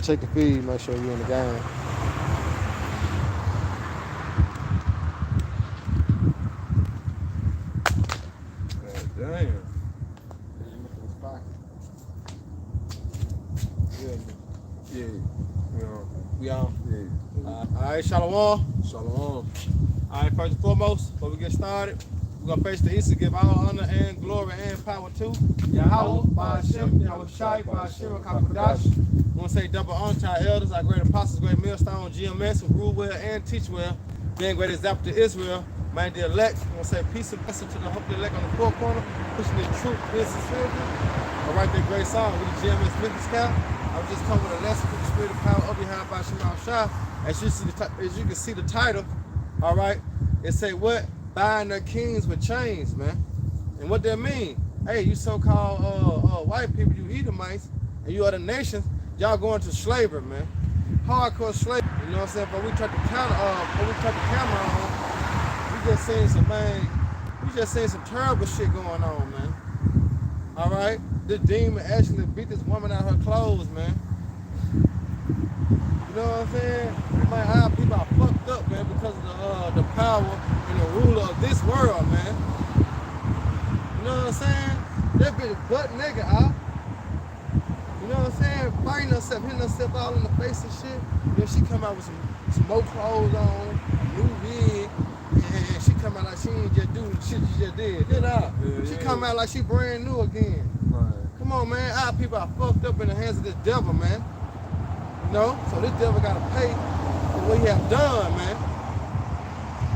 Check the feed, make sure you're in the game. God damn. Yeah. We on? Yeah. All right, Shalom. Shalom. All right, first and foremost, before we get started, we're going to face the east to give all honor and glory and power to Yahweh, Ba'ashem, Yahweh Shai, Ba'ashem, Kakadash. We want to say double honor to our elders, our great apostles, great millstone, GMS, who rule well and teach well, being great example to Israel, man, the elect. We want to say peace and blessing to the hopefully elect on the four corner, pushing the truth, this is sincerity. All right, that great song with the GMS Memphis Cap. I was just coming with a lesson for the spirit of power of Yahweh, Ba'ashem, Yahweh Shai. As you can see the title, all right, it say what? Buying their kings with chains, man. And what that mean? Hey, you so-called white people, you Edomites, and you other nations, y'all going to slavery, man. Hardcore slavery. You know what I'm saying? But we try to camera on, we just seen some terrible shit going on, man. All right? This demon actually beat this woman out of her clothes, man. You know what I'm saying? Man, our people are fucked up, man, because of the power and the ruler of this world, man. You know what I'm saying? That bitch butt nigga out. You know what I'm saying? Fighting herself, hitting herself all in the face and shit. Then she come out with some more clothes on, a new wig, and she come out like she ain't just do the shit she just did. She come out like she brand new again. Right. Come on, man. Our people are fucked up in the hands of this devil, man. You know? So this devil gotta pay for what he have done, man.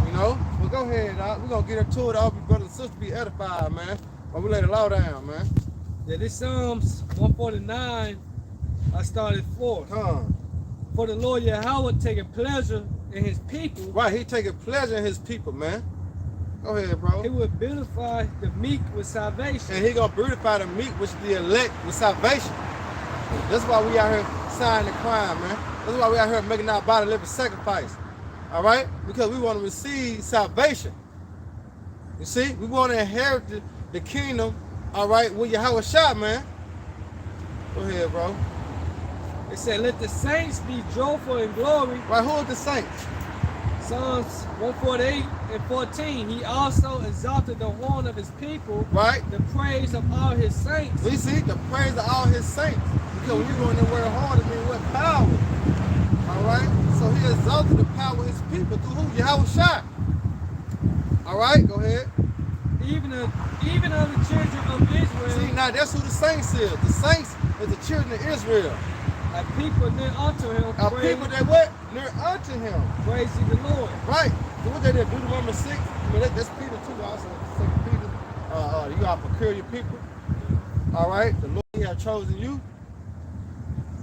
You know? Well, go ahead, dog. We're gonna get into it. All you brothers and sisters be edified, man. But we lay the law down, man. Yeah, this Psalms 149, I started 4. Come. For the Lord Yahweh taking pleasure in his people. Right, he taking pleasure in his people, man. Go ahead, bro. He will beautify the meek with salvation. And he gonna beautify the meek, which is the elect, with salvation. That's why we out here signing the crime, man. That's why we out here making our body living sacrifice. All right? Because we want to receive salvation. You see? We want to inherit the kingdom, all right, with Yahweh Shai, man. Go ahead, bro. It said, let the saints be joyful in glory. Right, who are the saints? Psalms 148 and 14. He also exalted the horn of his people. Right. The praise of all his saints. We see the praise of all his saints. Because when you go in there wearing horn, it means what? Power. All right? So he exalted the power of his people through who? Yahweh Shai. All right, go ahead. Even of the children of Israel. See, now that's who the saints is. The saints is the children of Israel. A people near unto him. A people that what? Near unto him. Praise ye the Lord. Right. So what they did, Deuteronomy 6, I mean, that's Peter too, also. 2 Peter. You are peculiar people. All right. The Lord he have chosen you.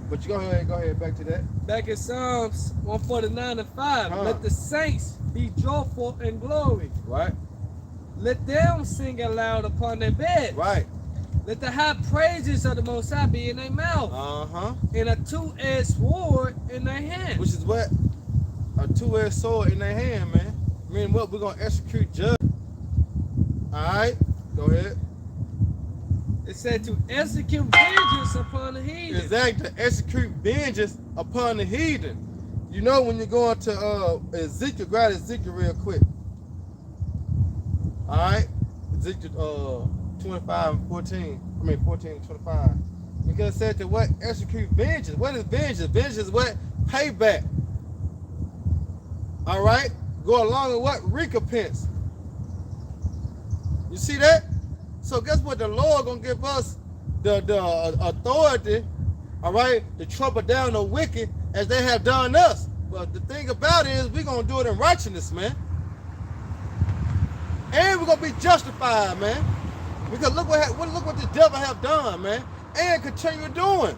But you go ahead, back to that. Back in Psalms 149 and 5. Huh. Let the saints be joyful in glory. Right. Let them sing aloud upon their bed. Right. Let the high praises of the Most High be in their mouth. Uh-huh. And a two-edged sword in their hand. Which is what? A two-edged sword in their hand, man. I mean, what? We're going to execute judgment. All right? Go ahead. It said to execute vengeance upon the heathen. Exactly. To execute vengeance upon the heathen. You know when you're going to Ezekiel, grab Ezekiel real quick. All right? Ezekiel 25 and 14. I mean 14 and 25. Because it said to what? Execute vengeance. What is vengeance? Vengeance is what? Payback. All right? Go along with what? Recompense. You see that? So guess what? The Lord gonna give us the authority, all right, to trample down the wicked as they have done us. But the thing about it is we're gonna do it in righteousness, man. And we're gonna be justified, man. Because look what the devil have done, man, and continue doing.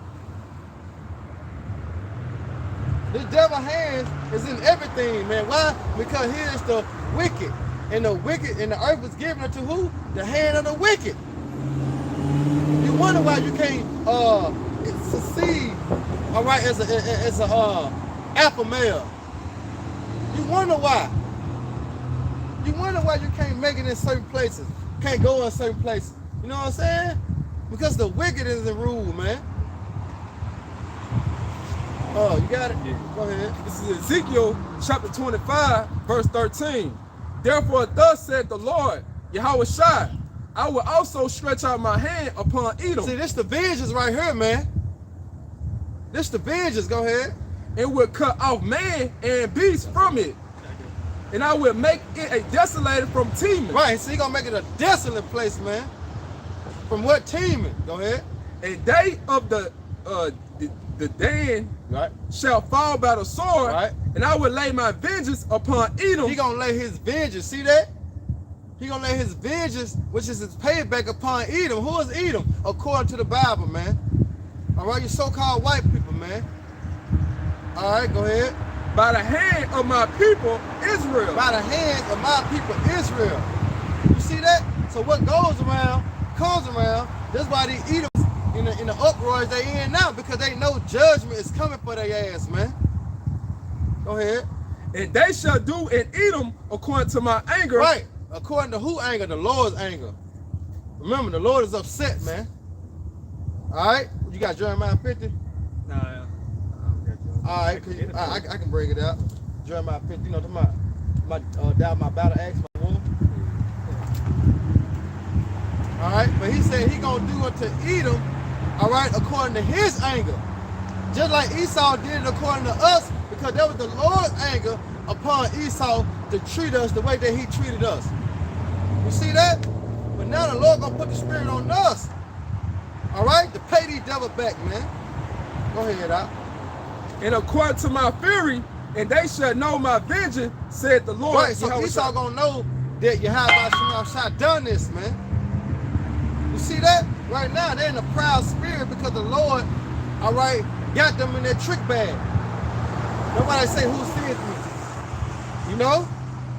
The devil's hands is in everything, man. Why? Because he is the wicked. And the wicked and the earth was given unto who? The hand of the wicked. You wonder why you can't succeed, all right, as a alpha male. You wonder why. You wonder why you can't make it in certain places, can't go in certain places. You know what I'm saying? Because the wicked is the rule, man. Oh, you got it? Yeah. Go ahead. This is Ezekiel chapter 25, verse 13. Therefore, thus said the Lord, Yahweh Shai, I will also stretch out my hand upon Edom. See, this the vengeance right here, man. This the vengeance. Go ahead. And will cut off man and beast from it. And I will make it a desolated from teeming. Right. So he gonna make it a desolate place, man. From what teaming? Go ahead. And they of the Dan Right. shall fall by the sword, Right. and I will lay my vengeance upon Edom. He gonna lay his vengeance. See that? He gonna lay his vengeance, which is his payback upon Edom. Who is Edom? According to the Bible, man. All right, you so-called white people, man. All right, go ahead. By the hand of my people Israel. By the hands of my people Israel. You see that? So what goes around comes around. That's why they Edom in the uproars they in now, because they know judgment is coming for their ass, man. Go ahead. And they shall do in Edom according to my anger. Right. According to who anger? The Lord's anger. Remember, the Lord is upset, man. All right. You got Jeremiah 50? Nah, yeah. All right. I can bring it out. Jeremiah 50. You know, to my down my battle axe, my wool. All right. But he said he gonna do unto Edom, all right, according to his anger. Just like Esau did it according to us, because that was the Lord's anger upon Esau to treat us the way that he treated us. You see that? But now the Lord gonna put the spirit on us. All right, to pay these devils back, man. Go ahead, out. And according to my fury, and they shall know my vengeance, said the Lord. Right, so Yahweh Esau Shai. gonna know that Yahweh Shai done this, man. You see that? Right now, they're in a proud spirit because the Lord, all right, got them in their trick bag. Nobody say who sent me. You know?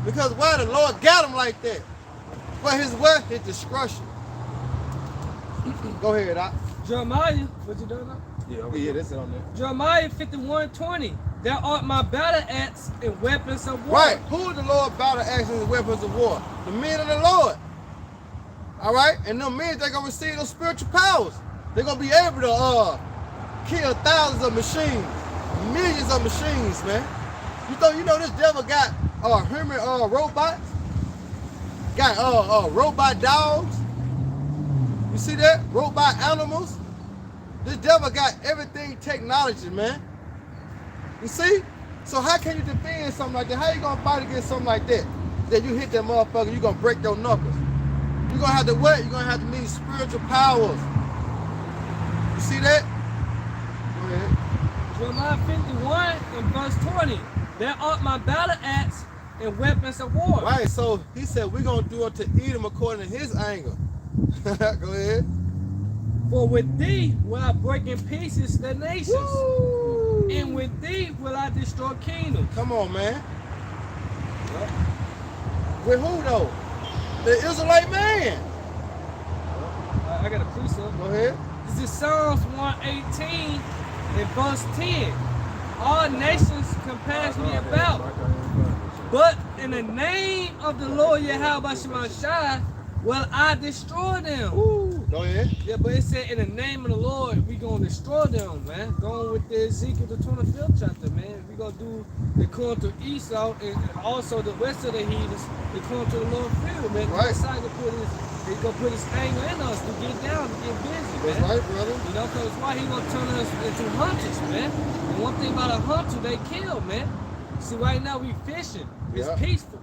Because why the Lord got them like that? For his what? His discretion. Go ahead, Doc. Jeremiah, what you doing now? Yeah, that's it on there. Jeremiah 51:20. Thou art my battle axe and weapons of war. Right. Who is the Lord battle axes and weapons of war? The men of the Lord. All right? And them men, they're going to receive those spiritual powers. They're going to be able to kill thousands of machines, millions of machines, man. You know this devil got human robots? Got robot dogs? You see that? Robot animals? This devil got everything technology, man. You see? So how can you defend something like that? How you gonna fight against something like that? That you hit that motherfucker, you gonna break your knuckles. You're gonna have to what? You're gonna have to need spiritual powers. You see that? Go ahead. Jeremiah 51 and verse 20. Thou art my battle axe and weapons of war. Right, so he said we're gonna do it to Edom according to his anger. Go ahead. For with thee will I break in pieces the nations. Woo! And with thee will I destroy kingdoms. Come on, man. With who though? The Israelite man. I got a precept. Go ahead. This is Psalms 118 and verse 10. All nations compass me about, but in the name of the Lord Yahweh Shai will I destroy them. Woo. Go ahead. Yeah, but it said in the name of the Lord, we gonna destroy them, man. Going with the Ezekiel, the 25th chapter, man. We gonna do the according to Esau and also the rest of the heathens, according to the Lord field, man. Right. He's gonna put his anger in us to get down, to get busy, That's man. right, brother. You know, because why he gonna turn us into hunters, man. And one thing about a hunter, they kill, man. See, right now we fishing. It's Yeah. peaceful.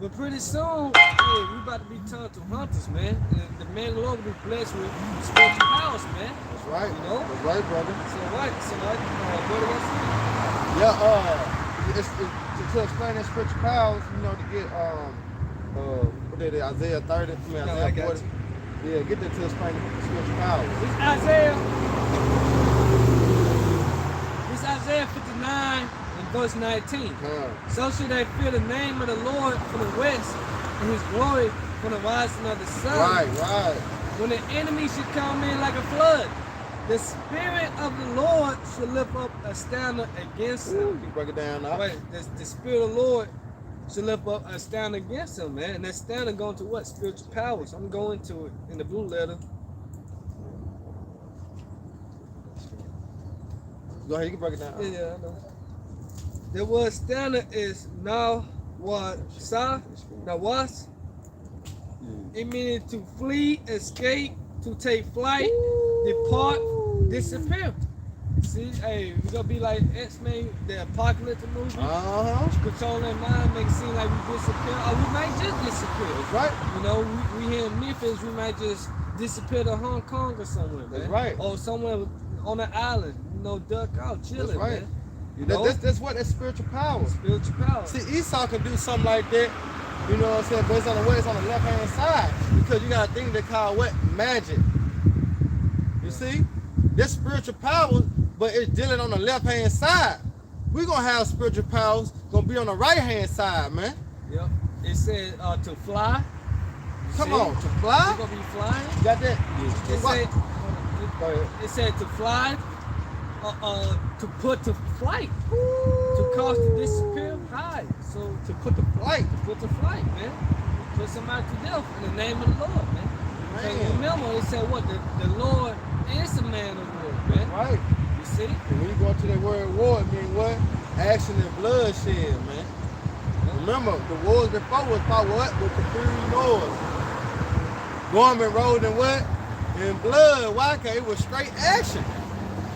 But pretty soon, yeah, we about to be turned to hunters, man. And the man of the Lord will be blessed with spiritual powers, man. That's right. You know? That's right, brother. So what? What do I say? Yeah, to explain that spiritual powers, you know, to get what they Isaiah 30, No, I got 40. Yeah, get that to explain the spiritual powers. It's Isaiah 59 and verse 19. So should they fear the name of the Lord from the west and his glory from the rising of the sun. Right. When the enemy should come in like a flood, the spirit of the Lord should lift up a standard against Ooh, him. you break it down now. Right, the spirit of the Lord should lift up a standard against him, man. And that standard going to what? Spiritual powers. I'm going to it in the blue letter. Go ahead, you can break it down. Yeah, I know. The word standard is now what sa, nawas. It means to flee, escape, to take flight, depart, disappear. See, hey, we're gonna be like X-Men, the apocalypse movie. Controlling mind, make it seem like we disappear, or we might just disappear. That's right. You know, we here in Memphis, we might just disappear to Hong Kong or somewhere, man. That's right. Or somewhere on an island, you know, duck out, chilling, That's right. man. You know, That's what that's spiritual power. spiritual power. See, Esau can do something like that, you know what I'm saying, but it's on the way, it's on the left hand side. Because you got a thing they call what? Magic. You see? This spiritual power, but it's dealing on the left hand side. We're gonna have spiritual powers gonna be on the right hand side, man. Yep. It said to fly. Come See? on, to fly? We're gonna be flying. You got that? It What? said, Go ahead. it said to fly, to put to flight, to cause to disappear, hide. So To put the flight. put to flight, man. Put somebody to death in the name of the Lord, man. And remember, it said what? The Lord is the man of war, man. Right. You see? And when you go to that word war, it means what? Action and bloodshed, man. Remember, the wars before was fought what? With the three wars. Gorman rolled in what? In blood. Why? Because it was straight action.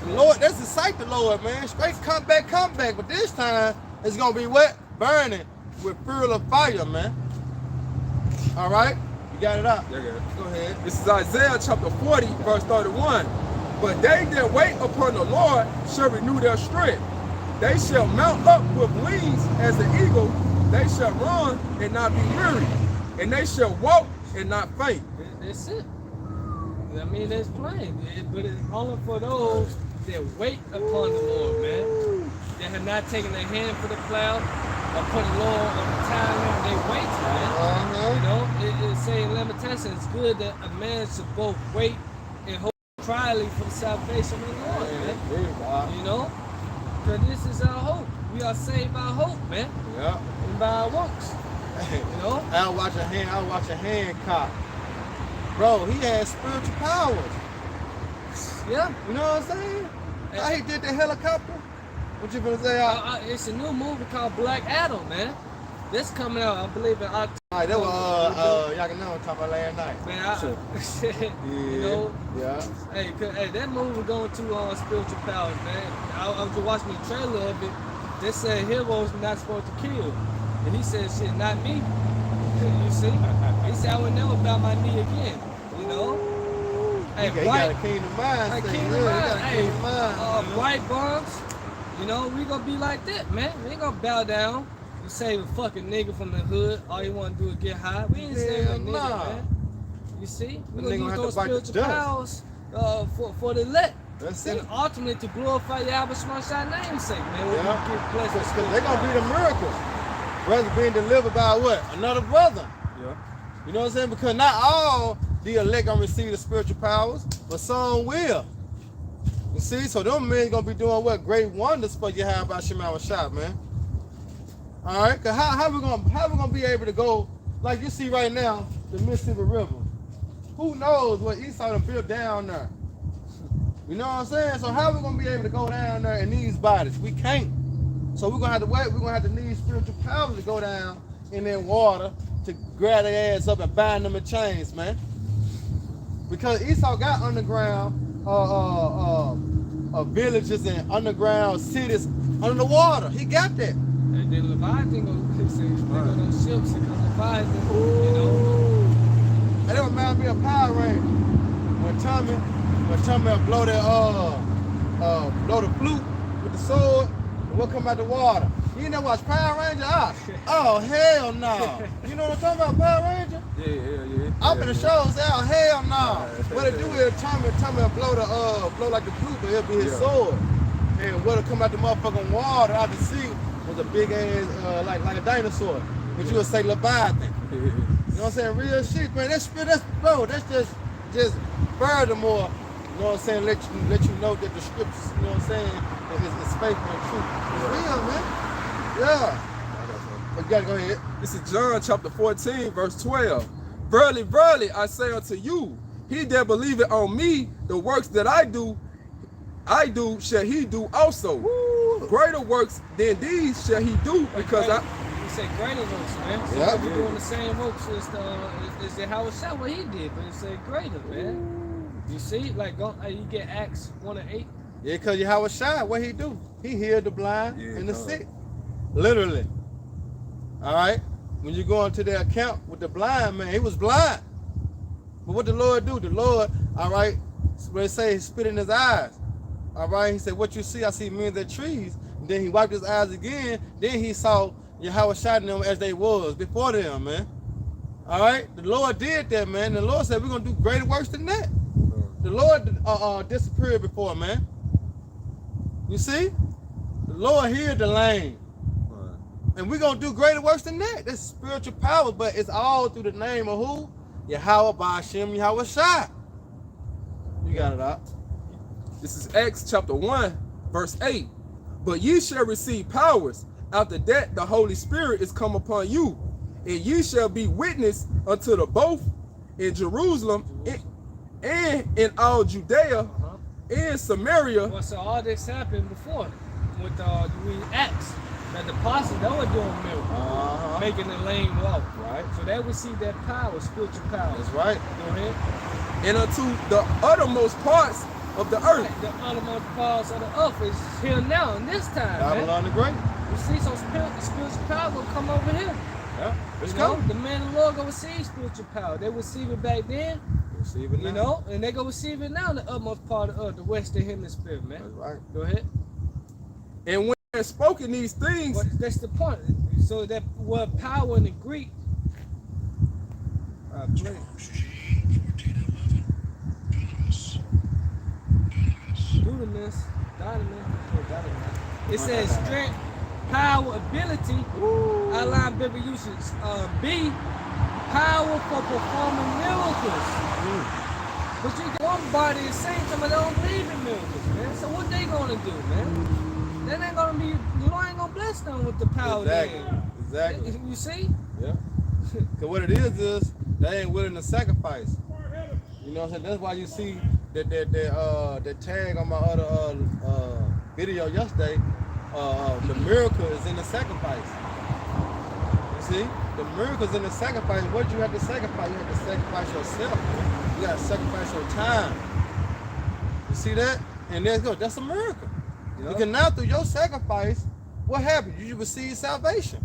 The Lord, that's the sight the Lord, man. Straight come back. But this time, it's going to be what? Burning with fuel of fire, man. All right? You got it out. Yeah, yeah. Go ahead. This is Isaiah chapter 40, verse 31. But they that wait upon the Lord shall renew their strength. They shall mount up with wings as the eagle. They shall run and not be weary. And they shall walk and not faint. That's it. I mean, that's plain. But it's only for those that wait upon the Lord, man. That have not taken their hand for the plow or put the Lord on the time. They wait, man. You know, it say in Lamentations, it's good that a man should both wait and hope trially for the salvation of the Lord, man. You know? Because this is our hope. We are saved by hope, man. Yeah. And by our works. You know? I'll watch a hand cop. Bro, he had spiritual powers. Yeah. You know what I'm saying? How he did the helicopter? What you gonna say? It's a new movie called Black Adam, man. This coming out, I believe, in October. Alright, that was y'all can know talk about last night. Man, you know, Yeah. hey, that movie going to spiritual powers, man. I was just watching the trailer of it. They said heroes not supposed to kill, and he said, "Shit, not me." You see? He said, "I would never bow my knee again." You know? Hey, He got a kingdom mind. Hey, thing, kingdom really. He mind. got a Hey, kingdom mind. bright bombs. You know, we gonna be like that, man. We ain't gonna bow down. You save a fucking nigga from the hood. All you wanna do is get high. We ain't saving a nigga, nah. man. You see? We The gonna nigga use have to those bite the spiritual dust. powers for the elect. That's And it. ultimately to glorify Yahweh Shemashah's namesake, man. When Yeah. we get blessed with Because they're gonna be spiritual the miracles. Brothers being delivered by what? Another brother. Yeah. You know what I'm saying? Because not all the elect gonna receive the spiritual powers, but some will. You see, so them men gonna be doing what? Great wonders for you have about Shema Shop, man. All right, cause how we gonna be able to go like you see right now, the Mississippi River? Who knows what Esau done built down there? You know what I'm saying? So how we gonna be able to go down there in these bodies? We can't. So we're gonna have to wait. We're gonna have to need spiritual powers to go down in that water to grab their ass up and bind them in chains, man. Because Esau got underground villages and underground cities under the water. He got that. And then Leviathan go on those ships and come Leviathan, you know. And that reminds me of Power Ranger. When Tommy would blow that blow the flute with the sword, and what come out the water. You ain't never watch Power Ranger? Oh hell no. You know what I'm talking about, Power Ranger? Yeah. Up in the show, say, oh hell no. What it do is Tommy will blow like the flute, but it'll be his sword. And what'll come out the motherfucking water out the sea was a big ass like a dinosaur. But you would say Leviathan. You know what I'm saying? Real shit, man. That's just furthermore, you know what I'm saying, let you know that the scriptures, you know what I'm saying, is faithful and true. It's real, man. Yeah. But you gotta go ahead. This is John chapter 14, verse 12. Verily, verily, I say unto you, he that believeth on me, the works that I do, I do shall he do also. Woo. Greater works than these shall he do, because You say greater works, man. So Yeah. we're doing the same works as the Howard shot what he did, but it said greater, man. You see, like you get Acts 1 and 8. Yeah, because Yahweh Shai, what he do? He healed the blind Yeah, and the huh. sick. Literally. All right? When you go into the account with the blind man, he was blind. But what the Lord do? The Lord, all right, when they say he spit in his eyes. All right? He said, what you see, I see men that trees. And then he wiped his eyes again. Then he saw Yahweh Shai them as they was before them, man. All right? The Lord did that, man. The Lord said, we're going to do greater works than that. The Lord disappeared before, man. You see? The Lord healed the lame. And we're going to do greater works than that. That's spiritual power, but it's all through the name of who? Yahweh Ba'ashem Yahweh Shai. You got it out. This is Acts chapter 1, verse 8. But ye shall receive powers. After that, the Holy Spirit is come upon you. And ye shall be witness unto the both in Jerusalem and in all Judea and Samaria. Well, so all this happened before with we Acts. That the apostles, they were doing miracles, making the lame walk. Right. So they received that power, spiritual power. That's right. Go ahead. And unto the uttermost parts of the earth. Right, the uttermost parts of the earth is here now in this time, Babylon the Great. man. You see, so spiritual power will come over here. Yeah. It's You know, coming. the man of the Lord gonna receive spiritual power. They receive it back then, Receive it now. you know, and they gonna receive it now in the utmost part of the earth, the western hemisphere, man. That's right. Go ahead. And when spoken these things, Well, that's the point. So that word power in the Greek. Dunamis, it says strength, power, ability. Outline biblical usage. B, power for performing miracles. But you get one body is saying something they don't believe in miracles, man. So what they gonna do, man? They ain't gonna be. The Lord ain't gonna bless them with the power. Exactly. Then. Exactly. You see? Yeah. Because what it is they ain't willing to sacrifice. You know what I'm saying? That's why you see that tag on my other video yesterday. The miracle is in the sacrifice. You see? The miracle is in the sacrifice. What you have to sacrifice? You have to sacrifice yourself. You got to sacrifice your time. You see that? And there you go. That's a miracle. Yep. Because now through your sacrifice, what happened? You receive salvation.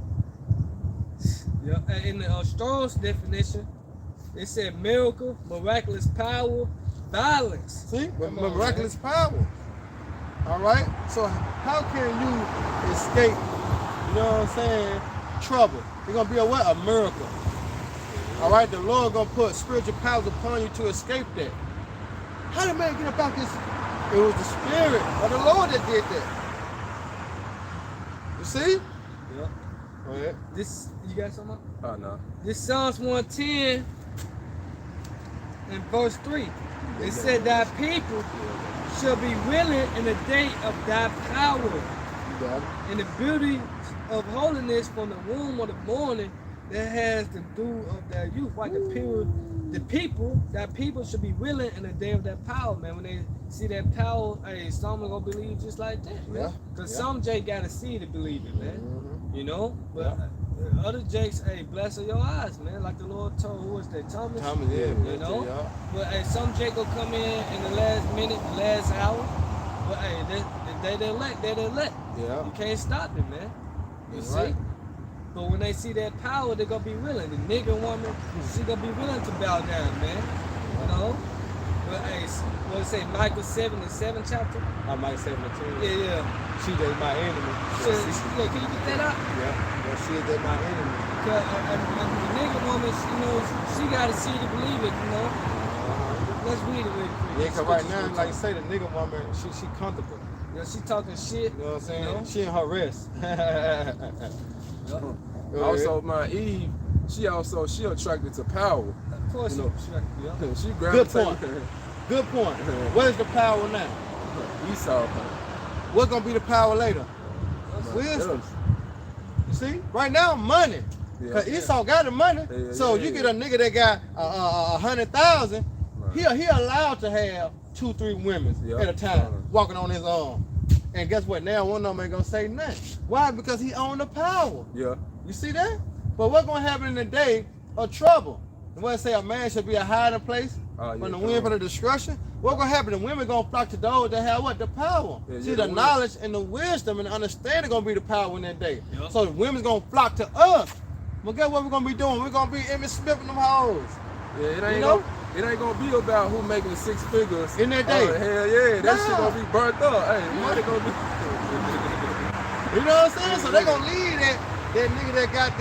Yeah. In the Strong's definition, it said miracle, miraculous power, violence. See? Come on, Miraculous power. All right? So how can you escape, you know what I'm saying, trouble? It's going to be a what? A miracle. All right? The Lord going to put spiritual powers upon you to escape that. How did man get about this? It was the Spirit of the Lord that did that. You see? Yep. Go ahead. This, you got something? oh no, This Psalms 110 and verse 3. It said, thy people shall be willing in the day of thy power, You got it. and the beauty of holiness from the womb of the morning that has the dew of their youth. Like thy people should be willing in the day of that power, man. When they see that power, hey, some are gonna believe just like that, man. Yeah, Because yeah. some Jake gotta see to believe it, man. Mhm. You know? But other Jakes, hey, bless your eyes, man. Like the Lord told, who was that? Thomas? Thomas, yeah. You know? But hey, some Jake will come in the last minute, the last hour. But hey, they're the elect. Yeah. You can't stop them, man. You That's see? right. But when they see that power, they're gonna be willing. The nigga woman, she gonna be willing to bow down, man. You know? But hey, what it say, Micah 7, the 7th chapter? I might say my team. Yeah. She is my enemy. So, yeah, can you get that out? Yeah. Well, she is my enemy. Cause the nigga woman, she knows she gotta see to believe it, you know. Let's read it real quick. Yeah, cause right now, like you say, the nigga woman, she comfortable. Yeah, she talking shit. You know what I'm saying? You know? She in her rest. also my Eve, she attracted to power. Of course, You know. yeah. She Good gravitated. point. Good point. Where's the power now? Esau. What's gonna be the power later? Wisdom. You see? Right now, money. Yeah. Cause Esau got the money. Yeah, So yeah, you yeah. get a nigga that got 100,000. Right. He allowed to have 2, 3 women Yeah. at a time walking on his arm. And guess what? Now one of them ain't gonna say nothing. Why? Because he owned the power. Yeah. You see that? But what's gonna happen in the day of trouble? And what say a man should be a hiding place from the wind for the destruction? What's gonna happen? The women gonna flock to those that have what? The power. Yeah, See, yeah, the the knowledge and the wisdom and the understanding gonna be the power in that day. Yeah. So the women's gonna flock to us. But guess what we're gonna be doing? We're gonna be Emmitt Smith and them hoes. Yeah, it ain't You know? it ain't gonna be about who making 6 figures In that day. Hell yeah, that shit Nah. gonna be burnt up. Hey, money gonna be. You know what I'm saying? So they gonna leave that nigga that got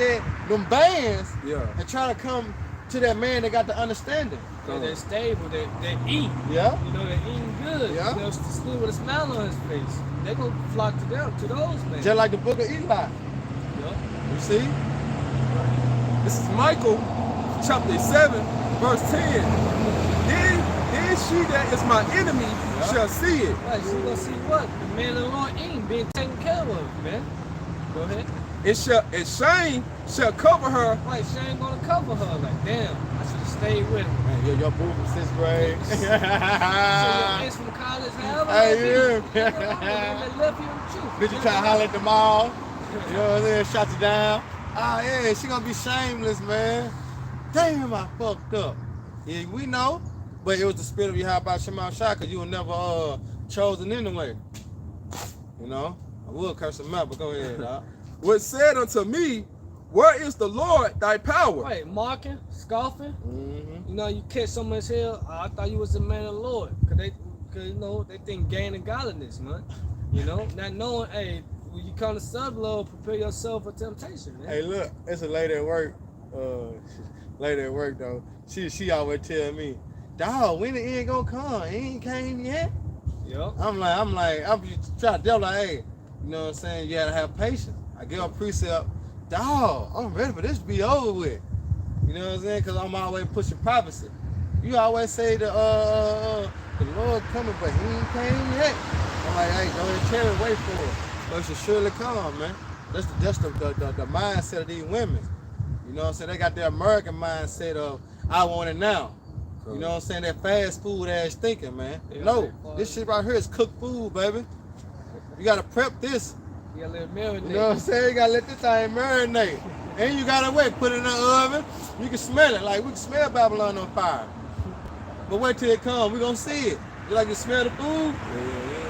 them bands Yeah. and try to come to that man that got the understanding. They're stable. They eat. Yeah. You know, they're eating good. Yeah. You know, still with a smile on his face. They gonna flock to them, to those men. Just like the book of Eli. Yeah. You see? This is Michael, chapter 7, verse 10. Then she that is my enemy shall see it. Right, she gonna see what? The man of the Lord ain't being taken care of, man. Go ahead. And shame shall cover her. Right, she ain't gonna cover her. Like, damn, I should have stayed with him. Man, your boo from 6th grade. So your ex from college, however Hey, that be, yeah. they love you in the truth. Bitch, you try to holler at the mall. You know what I'm saying? Shot you down. Ah, yeah, she gonna be shameless, man. Damn, I fucked up. Yeah, we know. But it was the spirit of Yahweh Shema Shah, because you were never chosen anyway. You know? I would curse him out, but go ahead, dog. Was said unto me, where is the Lord thy power? Right, mocking, scoffing. Mm-hmm. You know, you catch someone's hell. I thought you was the man of the Lord, cause you know, they think gain and godliness, man. You know, not knowing, hey, when you come to serve Lord, prepare yourself for temptation, man. Hey, look, it's a lady at work. Lady at work though. She always tell me, dog, when the end gonna come? It ain't came yet. Yep. I'm just trying to tell her, hey, you know what I'm saying? You gotta have patience. I give her a precept, dog, I'm ready for this to be over with. You know what I'm saying? Because I'm always pushing prophecy. You always say the Lord coming, but he ain't came yet. I'm like, hey, go ahead and tell me, wait for it. But it should surely come, man. That's the mindset of these women. You know what I'm saying? They got their American mindset of, I want it now. You know what I'm saying? That fast food ass thinking, man. Yeah, No, this shit right here is cooked food, baby. You gotta prep this. You gotta let it marinate. You know what I'm saying? You gotta let this thing marinate. And you gotta wait, put it in the oven. You can smell it. Like we can smell Babylon on fire. But wait till it comes, we gonna see it. You like to smell the food?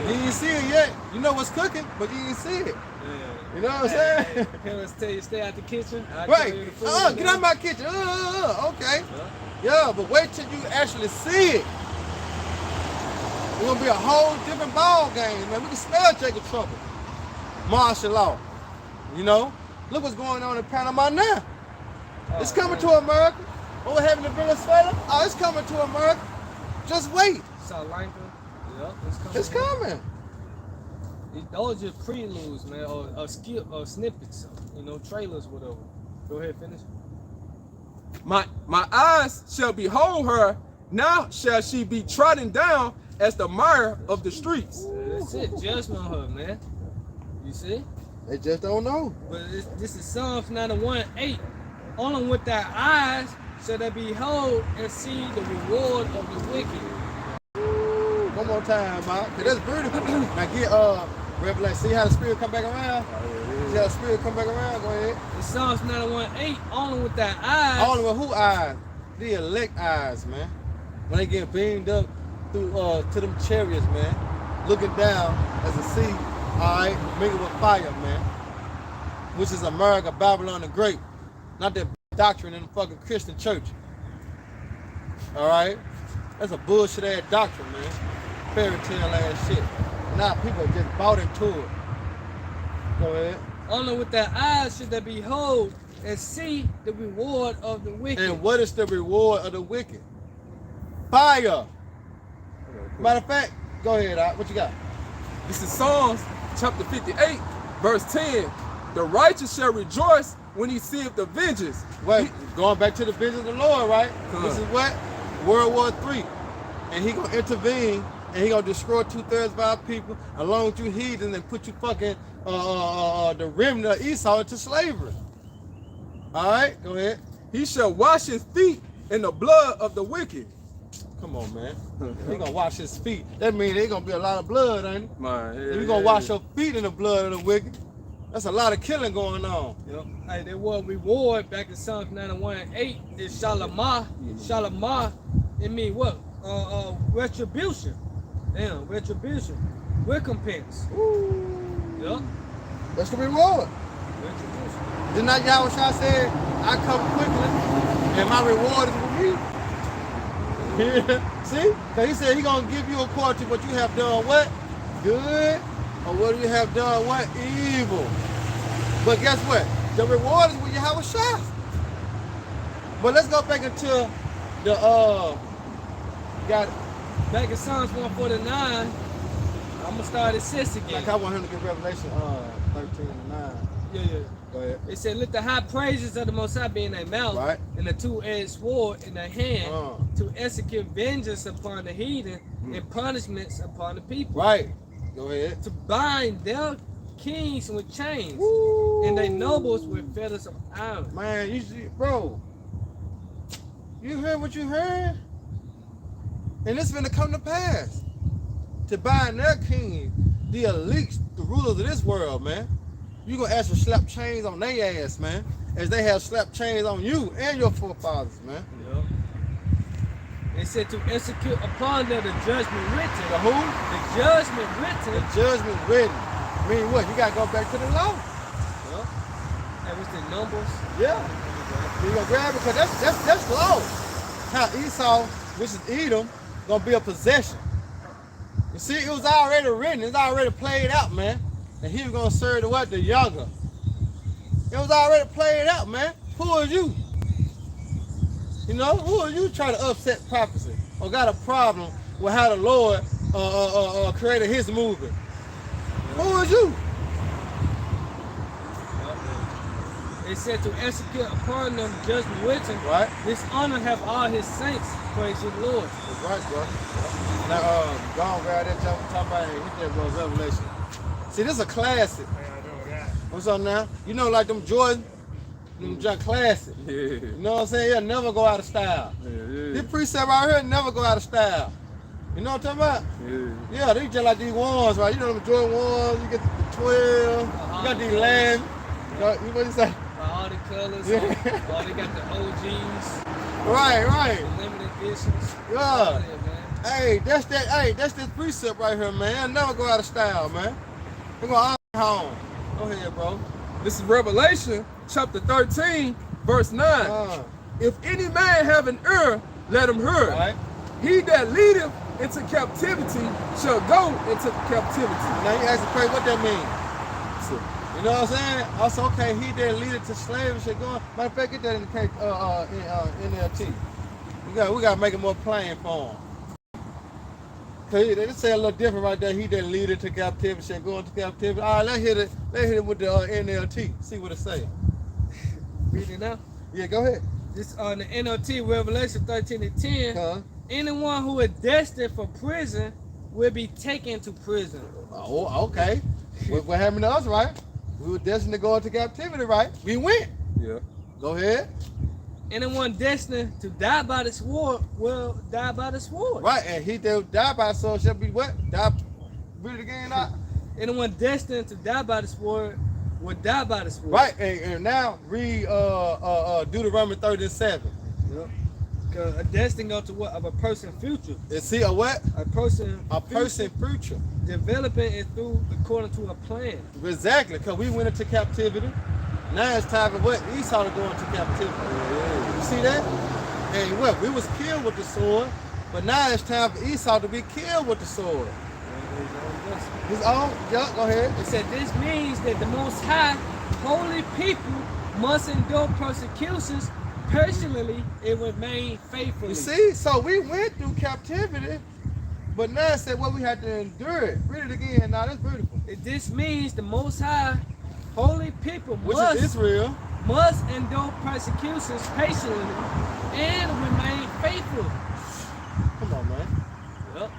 You ain't see it yet. You know what's cooking, but you ain't see it. You know what I'm saying? Parents tell you stay out the kitchen. Right. Get out my kitchen. Okay. Yeah, but wait till you actually see it. It's gonna be a whole different ball game, man. We can smell Jacob trouble. Martial law. You know? Look what's going on in Panama now. It's coming to America. What happened to Venezuela? Oh, it's coming to America. Just wait. South Lanka. Yep, It's coming. Those are just preludes, man, or snippets, you know, trailers, whatever. Go ahead, finish. My eyes shall behold her, now shall she be trodden down as the mire of the streets. That's it, judgment on her, man. You see? They just don't know. But this is Psalms 91:8. Only with their eyes shall they behold and see the reward of the wicked. One more time, Mike. That's beautiful. Now get Revelation. See how the spirit come back around? See how the spirit come back around? Go ahead. It's Psalms 91:8. Only with their eyes. Only with who eyes? The elect eyes, man. When they get beamed up through to them chariots, man. Looking down as a sea, alright, mingled with fire, man. Which is America, Babylon the Great. Not that doctrine in the fucking Christian church. Alright? That's a bullshit ass doctrine, man. Fairy tale ass shit. Now people just bought into it. Go ahead. Only with their eyes should they behold and see the reward of the wicked. And what is the reward of the wicked? Fire. Matter of fact, go ahead, Doc. What you got? This is Psalms chapter 58, verse 10. The righteous shall rejoice when he seeth the vengeance. Wait, going back to the vengeance of the Lord, right? Come This on. is what? World War III. And he gonna intervene and he gonna destroy 2/3 of our people along with you heathens and put you fucking the remnant of Esau into slavery. All right, go ahead. He shall wash his feet in the blood of the wicked. Come on, man. He gonna wash his feet. That means there's gonna be a lot of blood, ain't it? Man, If you gonna wash your feet in the blood of the wicked, that's a lot of killing going on. Yep. Hey, there was reward back in Psalms 91:8 is shalamah. Shalamah, it mean what? Retribution. Damn, retribution. Recompense. Yep. That's the reward. Retribution. Did not Yahweh said, I come quickly and my reward is with me? See? Because he said he gonna give you according to what you have done what? Good. Or what you have done what? Evil. But guess what? The reward is with Yahweh Shai. But let's go back into the got Back in Psalms 149, I'm gonna start at 6 again. like I want him to get Revelation 13 and 9. Yeah. Go ahead. It said, let the high praises of the Most High be in their mouth, Right. and the two-edged sword in their hand, Uh. to execute vengeance upon the heathen and punishments upon the people, Right. Go ahead. to bind their kings with chains Woo. and their nobles with fetters of iron. Man, you see, bro, you heard what you heard? And it's gonna come to pass. To bind their king, the elites, the rulers of this world, man. You gonna ask for slap chains on their ass, man. As they have slapped chains on you and your forefathers, man. It said to execute upon them the judgment The written. who? The judgment written. The judgment written. Mean what? You gotta go back to the law. That was the numbers. Yeah. You gonna grab it because that's law. How Esau, which is Edom, gonna be a possession. You see, it was already written, it's already played out, man. And he was gonna serve the what? The younger. It was already played out, man. Who are you? You know, who are you trying to upset prophecy? Or got a problem with how the Lord created his movement? Who are you? It said to execute upon them judgment written. Right? This honor have all his saints. Praise the Lord. That's right, bro. Now, go on, grab that jump, talk about it, hit that, bro, Revelation. See, this is a classic. What's up now? You know, like them Jordan, them junk classic. Yeah. You know what I'm saying? He'll never go out of style. Yeah. This precept right here never go out of style. You know what I'm talking about? Yeah. Yeah, they just like these ones, right? You know them Jordan ones, you get the 12, you got these land. You know what you say? All the colors. Yeah. All they got the OGs, Right. the limited editions. Yeah. All that, man. Hey, that's this precept right here, man. It'll never go out of style, man. We're gonna home. Go ahead, bro. This is Revelation chapter 13, verse 9. If any man have an ear, let him hear. Right. He that leadeth into captivity shall go into captivity. Now you ask the question, what that mean? You know what I'm saying? Also, okay, he that leadeth to slavery shall go. Matter of fact, get that in the case, NLT. We gotta make it more plain for him. Cause they say a little different right there. He that leadeth to captivity shall go into captivity. All right, let's hit it with the NLT. See what it say. Read it now. Yeah, go ahead. This on the NLT Revelation 13 and 10. Huh? Anyone who is destined for prison will be taken to prison. Oh, okay. What happened to us, right? We were destined to go into captivity, right? We went. Yeah. Go ahead. Anyone destined to die by the sword will die by the sword. Right, and he that die by the sword shall be what? Die. Read it again. Anyone destined to die by the sword will die by the sword. Right, and now read Deuteronomy 30:7. Yep. Cause a destined go to what? Of a person future. And see a what? A person future. developing it through according to a plan. Exactly, because we went into captivity. Now it's time for what? Esau to go into captivity. You see that? And what? We was killed with the sword, but now it's time for Esau to be killed with the sword. His own, yeah, go ahead. It said this means that the Most High, holy people must endure persecutions personally and remain faithfully. You see, so we went through captivity, but now it said, well, we had to endure it. Read it again. Now that's beautiful. This means the Most High, holy people Which is Israel. must endure persecutions patiently and remain faithful. Come on, man. Yep.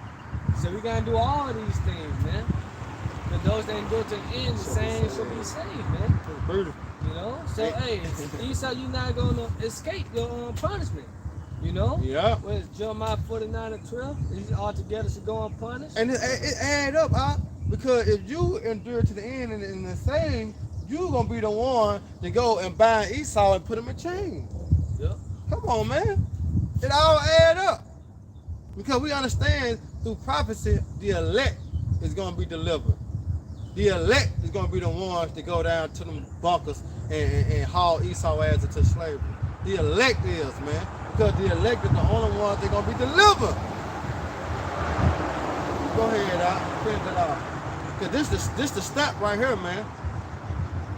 So we gotta do all of these things, man. But those that endure to the end, the same shall be saved, man. Beautiful. You know? So hey, Esau, you're not gonna escape your punishment. You know? Yeah. Where's Jeremiah 49:12? These altogether should go unpunished. And it add up, because if you endure to the end and the same, you gonna be the one to go and bind Esau and put him in chains. Yep. Come on, man. It all add up. Because we understand through prophecy, the elect is gonna be delivered. The elect is gonna be the ones to go down to them bunkers and haul Esau ass into slavery. The elect is, man. Because the elect is the only ones that gonna be delivered. Go ahead, print it out. Because this the step right here, man.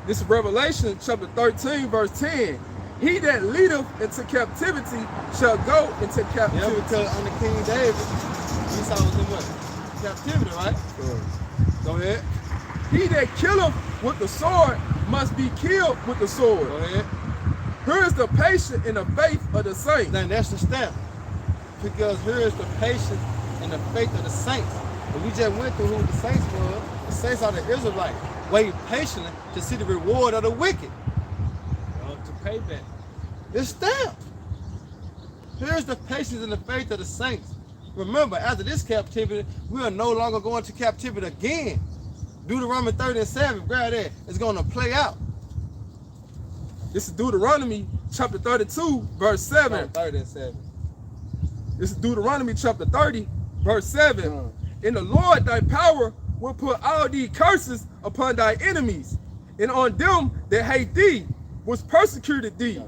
This is Revelation chapter 13, verse 10. He that leadeth into captivity shall go into captivity. Yeah, because under King David, Esau was in what? Captivity, right? Go ahead. He that killeth with the sword must be killed with the sword. Go ahead. Here is the patience and the faith of the saints. Then that's the step. Because here is the patience and the faith of the saints. And we just went through who the saints were. The saints are the Israelites, waiting patiently to see the reward of the wicked. To pay back. It's stamped. Here's the patience and the faith of the saints. Remember, after this captivity, we are no longer going to captivity again. Deuteronomy 30:7, grab that. It's going to play out. This is Deuteronomy chapter 32, verse 7. 30:7. This is Deuteronomy chapter 30, verse 7. And the Lord thy power will put all these curses upon thy enemies, and on them that hate thee, which persecuted thee.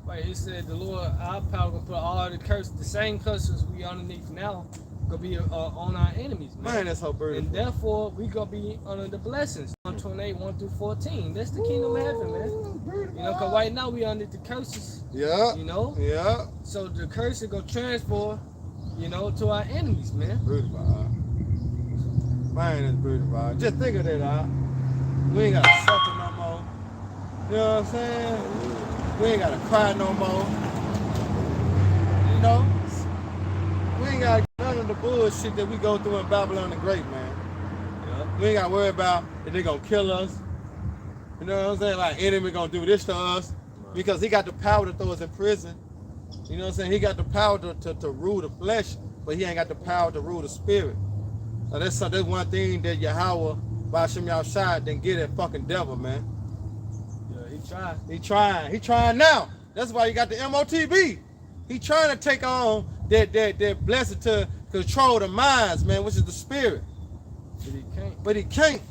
Right, he said the Lord, our power, gonna put all the curses, the same curses we underneath now, gonna be on our enemies, man. Man, that's so beautiful. And therefore, we gonna be under the blessings. 128, 1-14. That's the kingdom of heaven, man. You know, because right now we under the curses. Yeah. You know? Yeah. So the curse is gonna transfer, you know, to our enemies, man. Beautiful. Man, that's beautiful. Just think of that, we ain't gotta suffer no more. You know what I'm saying? We ain't gotta cry no more. You know? We ain't gotta get none of the bullshit that we go through in Babylon the Great, man. Yeah. We ain't gotta worry about if they gonna kill us. You know what I'm saying? Like, enemy gonna do this to us. Because he got the power to throw us in prison. You know what I'm saying? He got the power to rule the flesh, but he ain't got the power to rule the spirit. So that's one thing that Yahweh, Ba'ashem Yahushua, didn't get that fucking devil, man. Yeah, he tried. He trying. He trying now. That's why you got the MOTB. He trying to take on that blessing to control the minds, man, which is the spirit. But he can't. But he can't.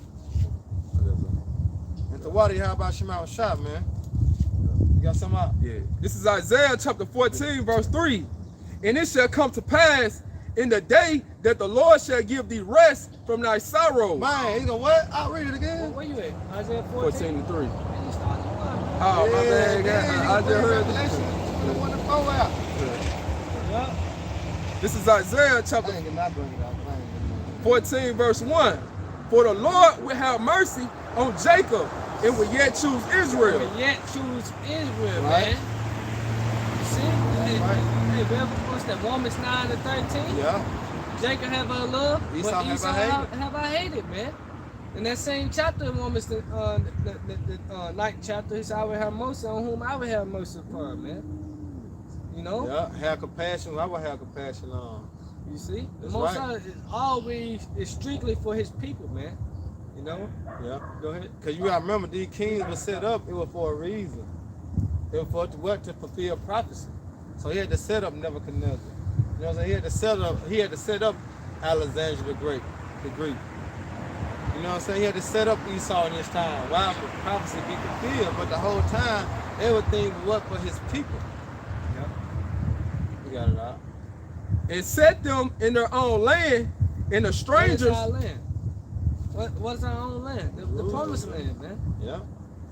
And to Wadi, how about Shema Shop, man? You got something out? Yeah. This is Isaiah chapter 14, verse 3. And it shall come to pass in the day that the Lord shall give thee rest from thy sorrow. Man, he's gonna what? I'll read it again. Where you at? Isaiah 14 to 3. Man, you started one. Oh, my bad. I just heard this. this. The one to throw out. Yeah. This is Isaiah I chapter ain't gonna bring it out. 14, verse 1. For the Lord will have mercy on Jacob and will yet choose Israel. But yet choose Israel, Right. man. You see? Hey, what's that? Romans 9-13. Yeah. Jacob have I loved, Esau but have Esau I hated. have I hated, man. In that same chapter in Romans, the 9th chapter, he said, I will have mercy on whom I will have mercy upon, man. You know? Yeah. Have compassion. I will have compassion on. You see? The That's Most right. High is always is strictly for his people, man. You know? Yeah. Go ahead. Because you gotta remember, these kings were set up, it was for a reason. It was for what? To fulfill prophecy. So he had to set up Nebuchadnezzar. You know what I'm saying? He had to set up Alexander the Great, the Greek. You know what I'm saying? He had to set up Esau in his time. Why? For prophecy be fulfilled. But the whole time, everything was what? For his people. Yep. You got it out. And set them in their own land, and the strangers. What is our land? What's our own land? The promised land, man. Yeah.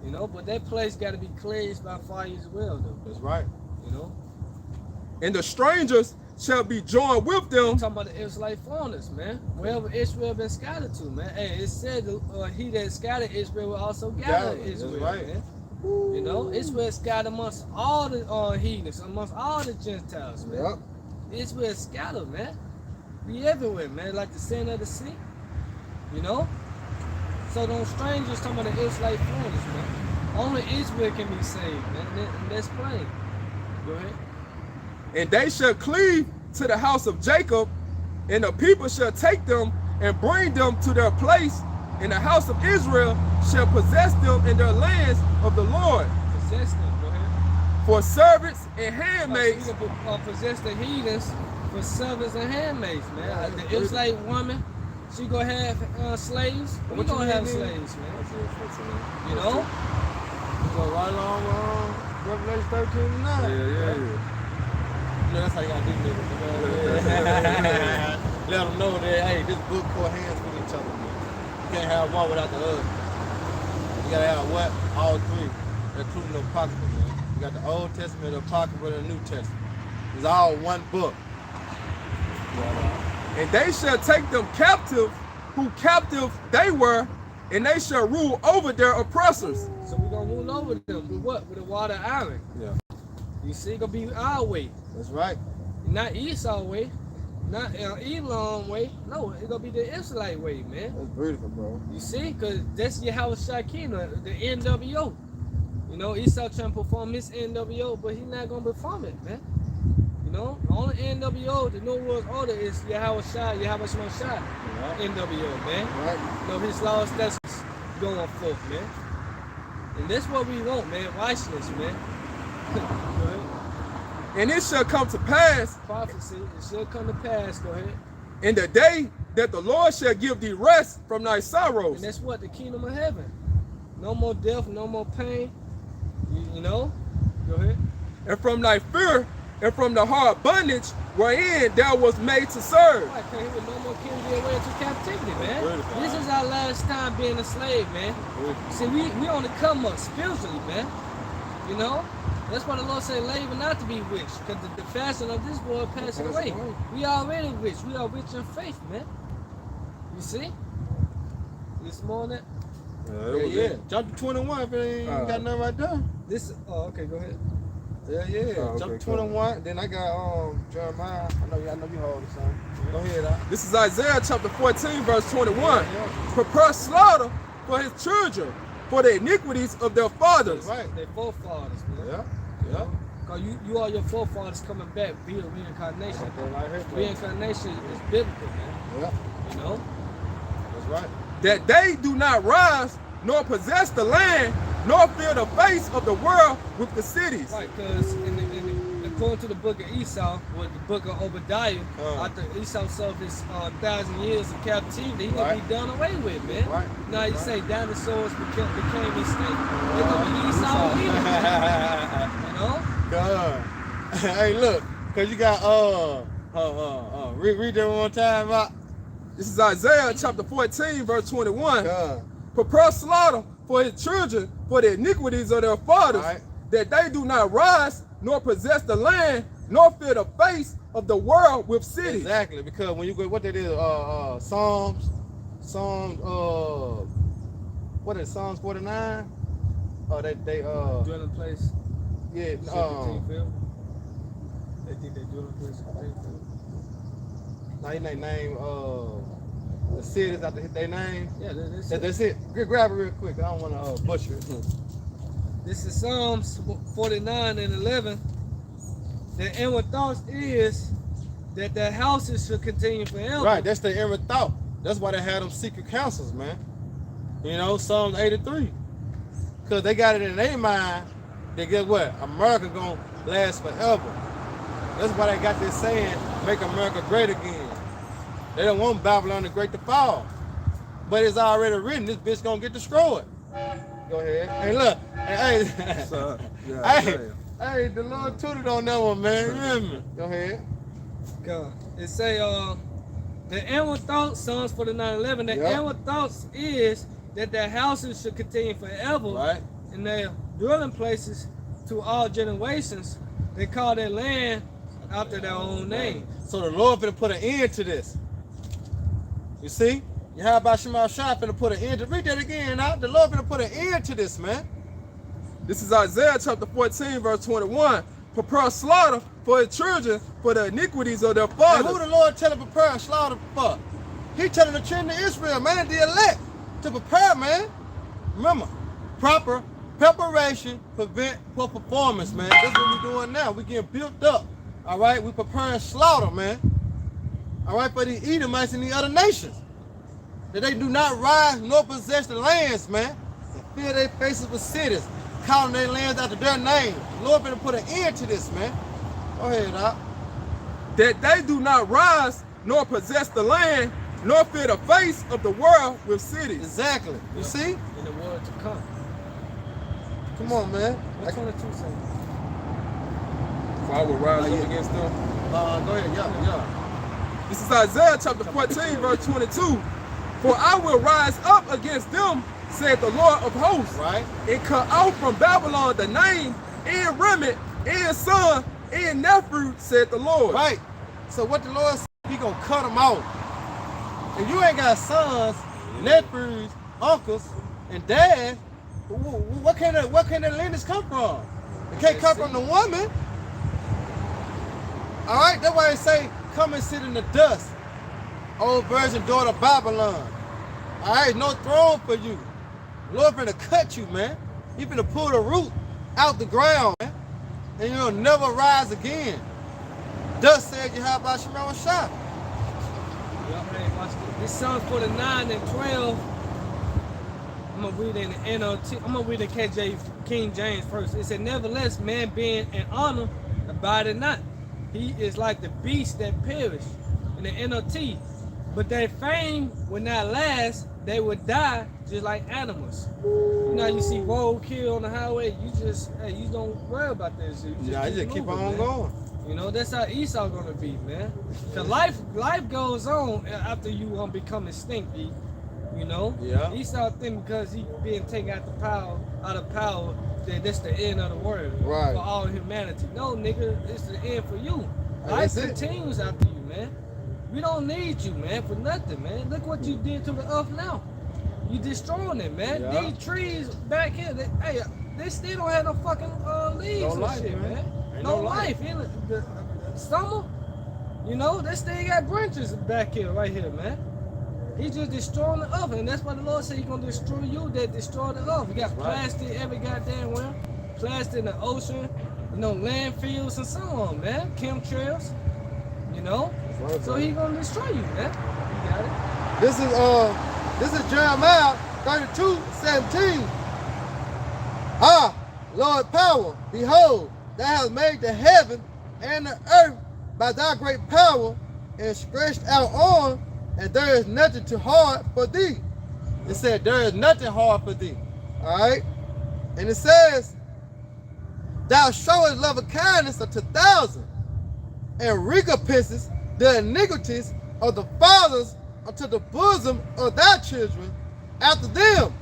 You know, but that place got to be cleansed by fire as well, though. That's right. You know? And the strangers shall be joined with them. I'm talking about the Israelite foreigners, man. Wherever Israel been scattered to, man. Hey, it said he that scattered Israel will also gather Israel, that's right. man. You know, Israel scattered amongst all the heathens, amongst all the Gentiles, man. Yep. Israel scattered, man. Be everywhere, man, like the sand of the sea. You know? So those strangers talking about the Israelite foreigners, man. Only Israel can be saved, man. And that's plain. Go ahead. And they shall cleave to the house of Jacob, and the people shall take them and bring them to their place, and the house of Israel shall possess them in their lands of the Lord. Possess them, go ahead. For servants and So handmaids. you can possess the heathens for servants and handmaids, man. The Israelite woman, she gonna have slaves. We gonna have slaves, man. You know? Go right along Revelation 13:9. Yeah. You know, that's how you gotta do niggas. Let them know that, hey, this book core hands with each other, man. You can't have one without the other. You gotta have what? All three, including the Apocrypha, man. You got the Old Testament, the Apocrypha, and the New Testament. It's all one book. And they shall take them captive, who captive they were, and they shall rule over their oppressors. So we're gonna rule over them with what? With the water iron. Yeah. You see, it's gonna be our way. That's right. Not Esau way, not Elon way. No, it's gonna be the Israelite way, man. That's beautiful, bro. You see, because that's Yahweh Shakina, the NWO. You know, Esau trying to perform his NWO, but he's not gonna perform it, man. You know, the only NWO, the New World Order, is Yahweh Shai, Yahweh Shema Shai, NWO, man. Right. You know, his laws that's going forth, man. And that's what we want, man. Righteousness, man. Go ahead. And it shall come to pass Prophecy, it shall come to pass, go ahead. in the day that the Lord shall give thee rest from thy And sorrows. that's what? The kingdom of heaven. No more death, no more pain. You know? Go ahead. And from thy fear, and from the hard bondage wherein thou was made to serve. Right, cause he was no more king be away into captivity, man. Beautiful. This is our last time being a slave, man. See, we on the come up spiritually, man. You know? That's why the Lord said, labor not to be rich, because the fashion of this world passing away. We already rich. We are rich in faith, man. You see? This morning, Yeah. Jump to 21 if it ain't got nothing right there. this. Oh, okay, go ahead. Yeah. Oh, Jump okay, to 21. Then I got Jeremiah. I know you hold it, son. Go ahead, This is Isaiah chapter 14, verse 21. Yeah. Prepare slaughter for his children, for the iniquities of their fathers. That's right. They forefathers, man. Yeah. Yeah. Cause you are your forefathers coming back via reincarnation. That's right here, bro. Reincarnation is biblical, man. Yeah. You know? That's right. That they do not rise, nor possess the land, nor fill the face of the world with the cities. Right, because according to the book of Esau, with the book of Obadiah, after Esau served his 1,000 years of captivity, he gonna be done away with, man. Right. Now you say dinosaurs became extinct. They're gonna be Esau either. You know? God. Hey, look, cause you got read that one more time, Rock. This is Isaiah chapter 14, verse 21. God. Prepare slaughter for his children, for the iniquities of their fathers, Right. that they do not rise, nor possess the land, nor fill the face of the world with cities. Exactly, because when you go, what that is, Psalms, what is it, Psalms 49? They Dwelling place. yeah, They think they dwelling place. now they name the cities after their name. Yeah, That's it. Grab it real quick. I don't want to butcher it. this is Psalms 49 and 11. The inward thoughts is that their houses should continue forever. Right, that's the inward thought. That's why they had them secret councils, man. You know, Psalms 83. Because they got it in their mind that guess what? America gonna last forever. That's why they got this saying, make America great again. They don't want Babylon the Great to fall. But it's already written, this bitch gonna get destroyed. Go ahead. Hey, look. Hey, hey, the Lord tooted on that one, man. Remember? Go ahead. God. It say, the inward thoughts, Psalms 49:11, the Yep. inward thoughts is that their houses should continue forever, Right. and their dwelling places to all generations. They call their land after their own name. So the Lord finna put an end to this. You see? How about Shema Shai finna put an end to, read that again now. The Lord finna put an end to this, man. This is Isaiah chapter 14, verse 21. Prepare slaughter for his children, for the iniquities of their And fathers. who the Lord telling prepare and slaughter for? He telling the children of Israel, man, the elect, to prepare, man. Remember, proper preparation prevent poor performance, man. That's what we're doing now. We getting built up All right, we preparing slaughter, man. All right, for the Edomites and the other nations. That they do not rise nor possess the lands, man. And fill their faces with cities, calling their lands after their name. The Lord better put an end to this, man. Go ahead, Doc. That they do not rise nor possess the land, nor fill the face of the world with cities. Exactly. You see? In the world to come. Come on, man. What 22 say? For I will rise up against them. Go ahead, yeah. This is Isaiah chapter 14, verse 22. For I will rise up against them, said the Lord of hosts, Right. and cut off from Babylon the name, and remnant, and son, and nephew, said the Lord. Right. So what the Lord said, he gonna cut them off. If you ain't got sons, nephews, uncles, and dads, what can the lineage come from? It can't come from the woman. All right, that's why they say, come and sit in the dust, old virgin daughter of Babylon. All right, no throne for you. The Lord finna cut you, man. He finna pull the root out the ground, man. And you'll never rise again. Thus said Yahweh Shemel Shah. Hey, watch this. This Psalms 49 and 12. I'm gonna read in the NLT. I'm gonna read the King James first. It said, nevertheless, man being in honor abideth not. He is like the beast that perish. In the NLT. But their fame will not last. They would die just like animals. You know, you see roadkill on the highway. You just, hey, you don't worry about that shit. You just keep on man. going. You know, that's how Esau gonna be, man. The life goes on after you become extinct, you know? Yeah. Esau think because he being taken out of power, that that's the end of the world. Right. For all humanity. No, nigga, it's the end for you. That's Life it. continues after you, man. We don't need you, man, for nothing, man. Look what you did to the earth now. You destroying it, man. Yeah. These trees back here, they still don't have no fucking leaves No and life, shit, man. man. Ain't No no life. life. In the summer, you know, they still got branches back here, right here, man. He just destroying the earth, and that's why the Lord said He's gonna destroy you. That destroy the earth. You got plastic every goddamn where, plastic in the ocean, you know, landfills and so on, man. Chemtrails, you know. Right, So man. He gonna destroy you, man. You got it. This is Jeremiah 32:17. Lord power, behold, thou hast made the heaven and the earth by thy great power, and stretched out on, and there is nothing too hard for thee. It said there is nothing hard for thee. All right? And it says, thou showest love and kindness unto thousands, and recompenses the iniquities of the fathers unto the bosom of thy children after them.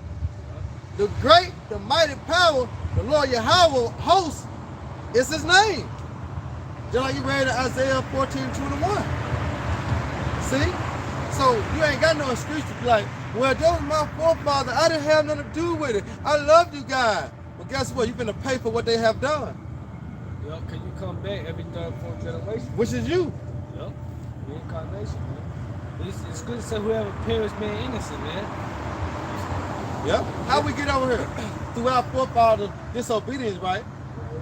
The great, the mighty power, the Lord Yahweh hosts is his name. Just like you read in Isaiah 14:21. See? So you ain't got no excuse to be like, well, those were my forefathers. I didn't have nothing to do with it. I loved you guys. But guess what? You're going to pay for what they have done. Yup, can you come back every third, fourth generation? Which is you. Yup, reincarnation, man. It's good to say whoever perished being innocent, man. Yep. How we get over here? Through our forefathers' disobedience, right?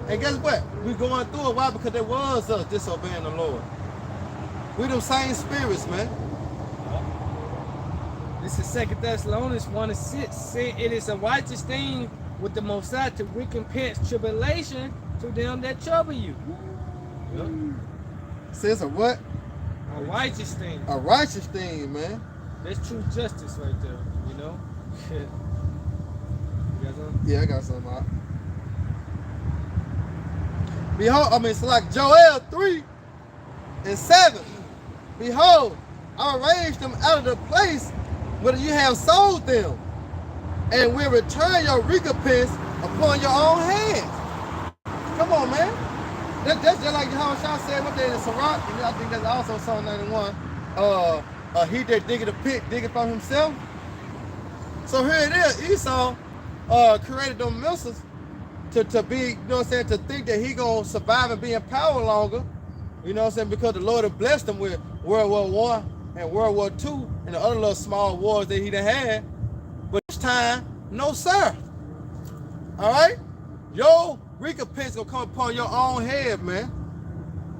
And guess what? We going through it. Why? Because there was us disobeying the Lord. We them same spirits, man. This is 2 Thessalonians 1:6. Say it is a righteous thing with the Most High to recompense tribulation to them that trouble you. Yup. Says a what? A righteous thing. A righteous thing, man. That's true justice right there, you know? You got something? Yeah, I got something out. Behold, it's like Joel 3:7. Behold, I will raise them out of the place where you have sold them, and will return your recompense upon your own hands. Come on, man. That's just like how Sean said what they in Sirach, and I think that's also Psalm 91. He that diggeth a pit, diggeth from himself. So here it is. Esau created them missiles to be, you know what I'm saying, to think that he gonna survive and be in power longer. You know what I'm saying? Because the Lord had blessed him with World War I and World War II and the other little small wars that he done had. But this time, no sir. All right? Your recompense gonna come upon your own head, man.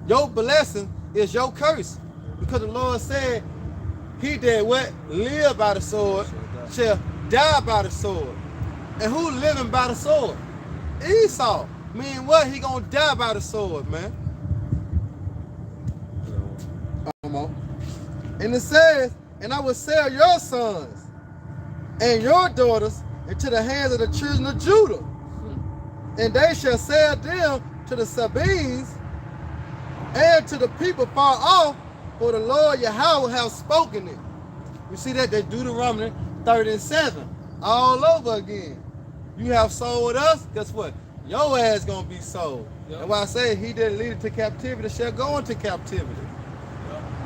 Your blessing is your curse. Because the Lord said, he that what? Live by the sword shall die by the sword. And who living by the sword? Esau. Meaning what? He gonna die by the sword, man. Come on. And it says, and I will sell your sons and your daughters into the hands of the children of Judah. And they shall sell them to the Sabines and to the people far off, for the Lord Yahweh have spoken it. You see that? They Deuteronomy 30:7. All over again. You have sold us, guess what? Your ass gonna be sold. Yep. And why I say he that leadeth to captivity shall go into captivity.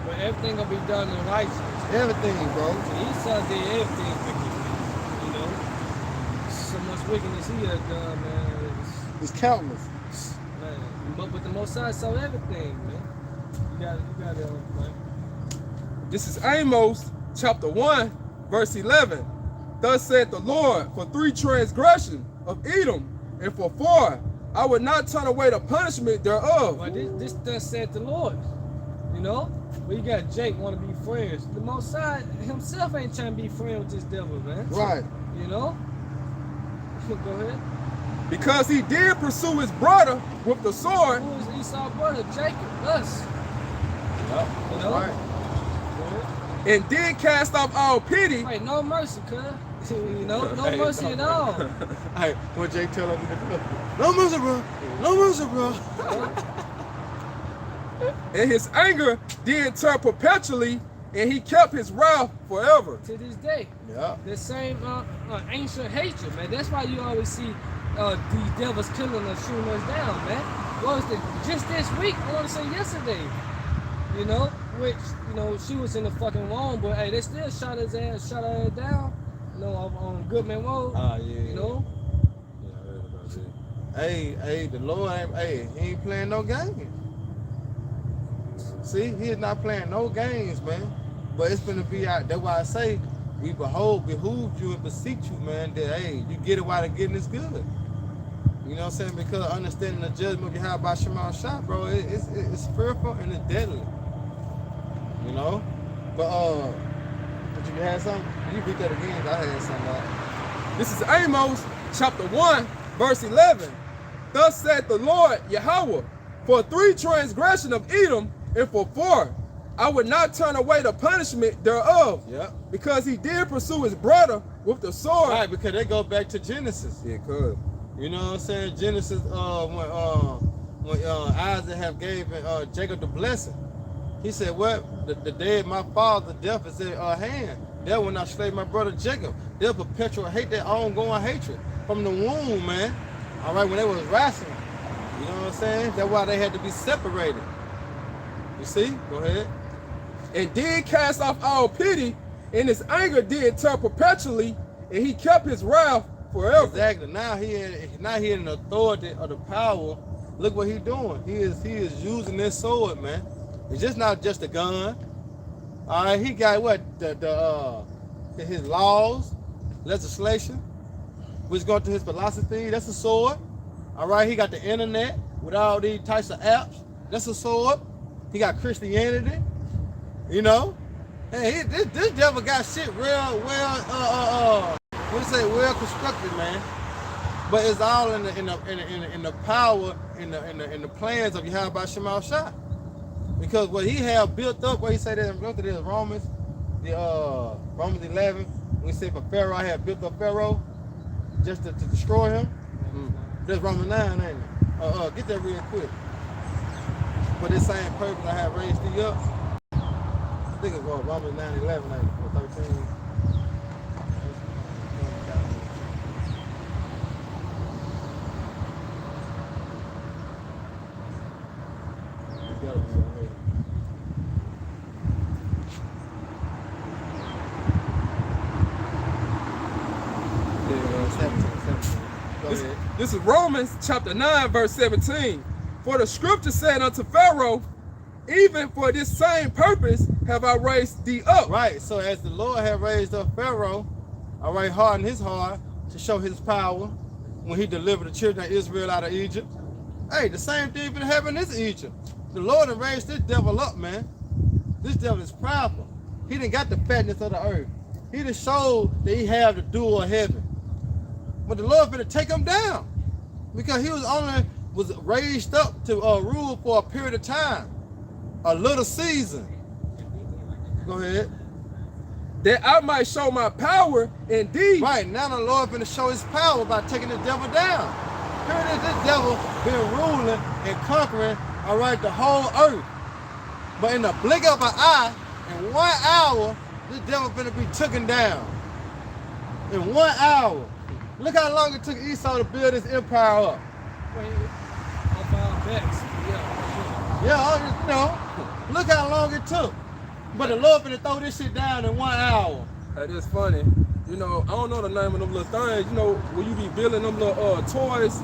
But everything gonna be done in righteousness. Everything, bro. Esau did everything wickedly, you know. So much wickedness he had done, man. It's countless. Man. But the Most High saw everything, man. You got it on, man. This is Amos chapter 1, verse 11. Thus said the Lord, for 3 transgressions of Edom, and for 4, I would not turn away the punishment thereof. But this thus said the Lord, you know. But you got Jake want to be friends. The Most High himself ain't trying to be friends with this devil, man. Right. You know. Go ahead. Because he did pursue his brother with the sword. Who is Esau's brother? Jacob. Us. Yep. You know. Right. Go ahead. And did cast off all pity. Wait, no mercy, cuz. You know, no mercy at all. Hey, what Jake tell him? No mercy, bro. No mercy, bro. And his anger did turn perpetually, and he kept his wrath forever. To this day. Yeah. The same ancient hatred, man. That's why you always see these devils killing us, shooting us down, man. What was it? Just this week, I want to say yesterday. You know, which, you know, she was in the fucking wrong, but hey, they still shot her ass down. You know, on Goodman Road. Yeah. You know. Yeah, I heard about that. Hey, the Lord ain't, he ain't playing no games. See, he is not playing no games, man. But it's gonna be out. That's why I say, we behoove you and beseech you, man, that hey, you get it while the getting is good. You know what I'm saying? Because understanding the judgment you have by Shema Shah, bro, it's fearful and it's deadly. You know? But did you have something? You read that again, I had something. This is Amos chapter 1, verse 11. Thus said the Lord Yahweh, for 3 transgressions of Edom, and for 4, I would not turn away the punishment thereof. Yeah. Because he did pursue his brother with the sword. Right, because they go back to Genesis. Yeah, cuz. You know what I'm saying? Genesis, when Isaac have gave Jacob the blessing, he said, "What the day of my father's death is in hand. That will not slay my brother Jacob. They'll perpetual hate, that ongoing hatred from the womb, man. All right, when they was wrestling, you know what I'm saying? That's why they had to be separated. You see? Go ahead. And did cast off all pity, and his anger did turn perpetually, and he kept his wrath forever." Exactly. Now he in the authority of the power. Look what he's doing. He is using this sword, man. It's just not just a gun. All right, he got what his laws, legislation, which go to his philosophy. That's a sword. All right, he got the internet with all these types of apps. That's a sword. He got Christianity. You know, hey, this devil got shit real well. Well constructed, man. But it's all in the power in the plans of Yahweh Shema Shah. Because what he have built up, what he said in Romans 11, when he said for Pharaoh, I have built up Pharaoh just to destroy him. That's Romans 9, ain't it? Get that real quick. For this same purpose I have raised thee up. I think it's Romans 9, 11, ain't it? Or 13. This is Romans chapter 9, verse 17. For the scripture said unto Pharaoh, even for this same purpose have I raised thee up. Right, so as the Lord had raised up Pharaoh, all right, hardened his heart to show his power when he delivered the children of Israel out of Egypt. Hey, the same thing been happening in Egypt. The Lord done raised this devil up, man. This devil is powerful. He done got the fatness of the earth. He done showed that he have the dual of heaven. But the Lord finna take him down because he was raised up to rule for a period of time, a little season. Go ahead. That I might show my power indeed. Right, now the Lord finna show his power by taking the devil down. Here it is, this devil been ruling and conquering, all right, the whole earth. But in the blink of an eye, in 1 hour, this devil finna be taken down. In 1 hour. Look how long it took Esau to build his empire up. Yeah, you know, look how long it took. But the Lord finna throw this shit down in 1 hour. That is funny. You know, I don't know the name of them little things. You know, when you be building them little toys,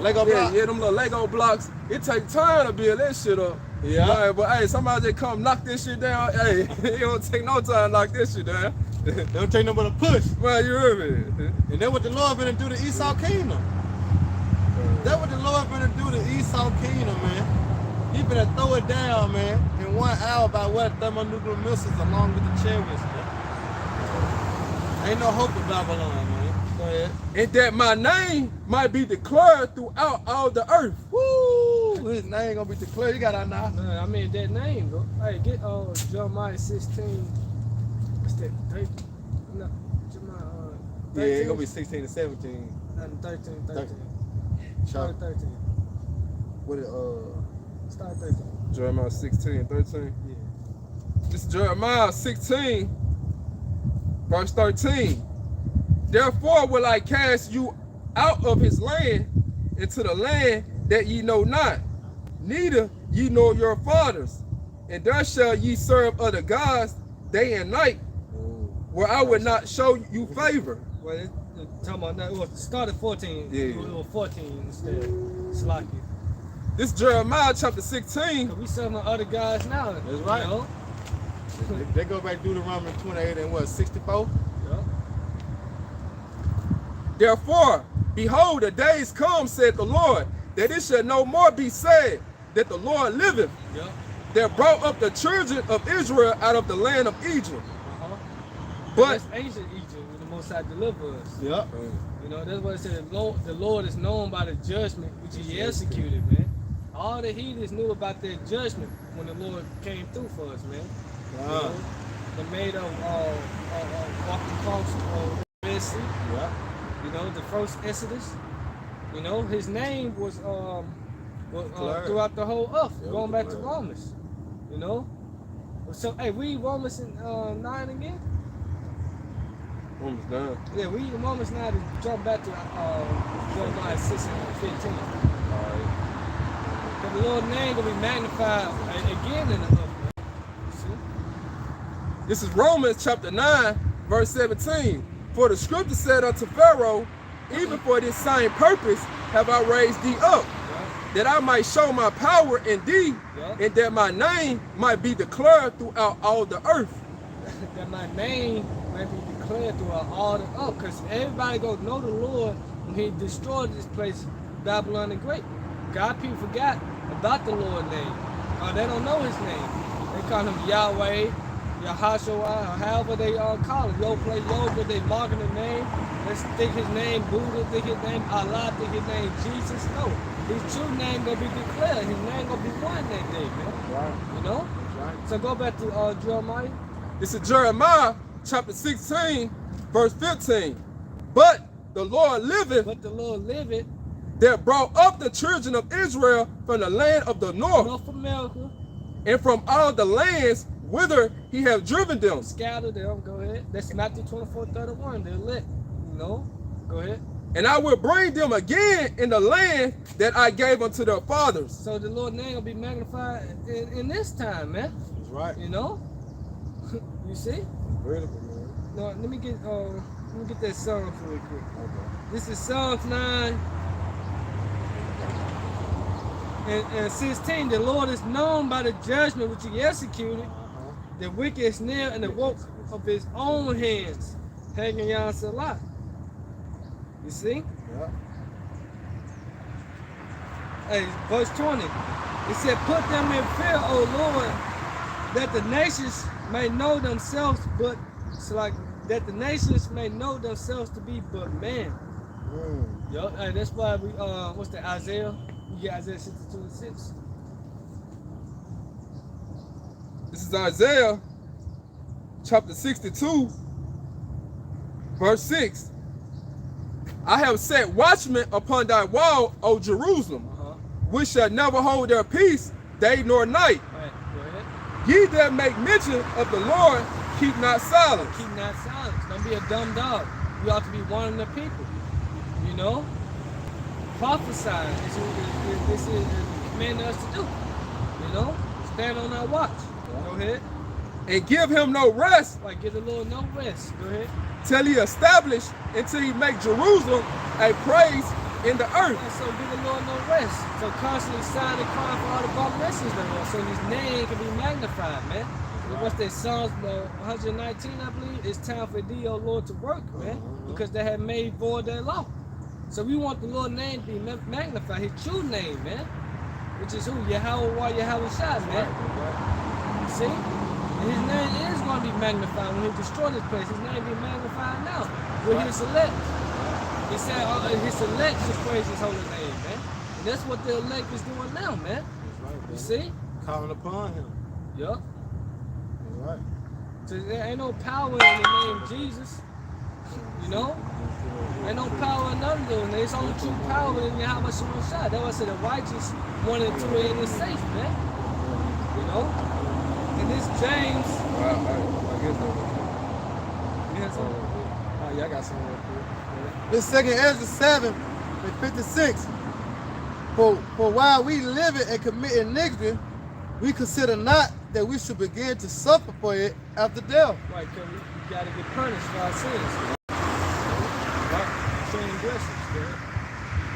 Lego blocks. Yeah, them little Lego blocks. It take time to build that shit up. Yeah. Right, but hey, somebody just come knock this shit down. Hey, it don't take no time to knock this shit down. They don't take no but a push. Man, you heard me. And that's what the Lord finna do to Esau Kingdom. That's what the Lord finna do to Esau Kingdom, man. He finna throw it down, man, in 1 hour by what? Thermonuclear missiles along with the chariots, man. Ain't no hope of Babylon, man. Go ahead. And that my name might be declared throughout all the earth. Woo! His name gonna be declared. You got that now. Man, I mean that name, bro. Hey, get Jeremiah 16. What's that? 13? No, Jeremiah 13. Yeah, it's gonna be 16 and 17. 13. Sure. Start 13. What it, Start 13. Jeremiah 16, 13. Yeah. This is Jeremiah 16, verse 13. Therefore will I cast you out of his land into the land that ye know not, neither ye know your fathers. And there shall ye serve other gods day and night, where I would not show you favor. Well, it's talking about that. It was started 14. Yeah. It was 14 instead. It's like it. This is Jeremiah chapter 16. Cause we serving other guys now. That's right. You know? they go back to Deuteronomy 28 and what, 64? Yeah. Therefore, behold, the days come, said the Lord, that it shall no more be said that the Lord liveth, Yeah. that brought up the children of Israel out of the land of Egypt. Uh-huh. But That's ancient Egypt when the Most High deliver us. Yep. You know, that's what it said. The Lord is known by the judgment which he executed, man. All the heathens knew about that judgment when the Lord came through for us, man. You know, they made of walking across the Red Sea. Yep. You know, the first Exodus. You know, his name was throughout the whole earth, Yeah, going back to declared. Romans. You know? So, hey, read Romans 9 again. Almost done. Yeah, read Romans 9 to jump back to Jeremiah 6 and 15. Because the Lord's name going to be magnified again in the earth, man. You see? This is Romans chapter 9, verse 17. For the scripture said unto Pharaoh, even for this same purpose have I raised thee up, that I might show my power in thee, and that my name might be declared throughout all the earth. That my name might be declared throughout all the earth. Because everybody going to know the Lord when he destroyed this place, Babylon the Great. God people forgot about the Lord's name. Or they don't know his name. They call him Yahweh, Yahashua, or however they call it. But they marking the name. Let's think his name Buddha, think his name Allah, think his name Jesus. No, his true name gonna be declared. His name gonna be one that day, man. Right. You know? Right. So go back to Jeremiah. This is Jeremiah chapter 16, verse 15. But the Lord liveth, But the Lord liveth, that brought up the children of Israel from the land of the north, North America, and from all the lands whither he hath driven them. scattered them. Go ahead. That's Matthew 24:31. They're lit. You know? Go ahead. And I will bring them again in the land that I gave unto their fathers. So the Lord's name will be magnified in this time, man. That's right. You know? You see? Beautiful, man. No, let me get that Psalms real quick. Okay. This is Psalms 9 and 16. The Lord is known by the judgment which he executed. The wicked is near and the work of his own hands. Hanging Yan Salah. You see? Yep. Hey, verse 20. It said, put them in fear, O Lord, that the nations may know themselves, but it's like that the nations may know themselves to be but man. Yup, and that's why we what's that, Isaiah? We get Isaiah 62:6. This is Isaiah chapter 62, verse 6. I have set watchmen upon thy wall, O Jerusalem, which shall never hold their peace day nor night. Right, go ahead. Ye that make mention of the Lord, keep not silence. Keep not silent. Don't be a dumb dog. You ought to be one of the people. You know? Prophesy. This is commanding us to do. You know? Stand on our watch. Go ahead. And give him no rest Like, give the Lord no rest. Go ahead. till he establish, until he make Jerusalem a praise in the earth. And so give the Lord no rest. So constantly sign and crying for all the abominations that are, so his name can be magnified, man. What's that, Psalms 119, I believe? It's time for thee, O Lord, to work, man, because they have made void their law. So we want the Lord's name to be magnified, his true name, man, which is who? Yahweh Yahweh Shai, man. See? And his name is going to be magnified when he destroys this place. His name be magnified now. With his elect. He said his elect should praise his holy name, man. And that's what the elect is doing now, man. You see? Calling upon him. Yup. Right. So there ain't no power in the name Jesus. You know? Ain't no power in none of them. There's only true power in Yahweh Shemon Shai. That's why I said the righteous 1 and 2 ain't is safe, man. You know? And this James. I guess You had something? Oh, yeah, I got something real quick. This second Ezra 7 and 56. For while we live it and commit iniquity, we consider not that we should begin to suffer for it after death. Right, because we got to get punished for our sins. Right? Transgressions, man.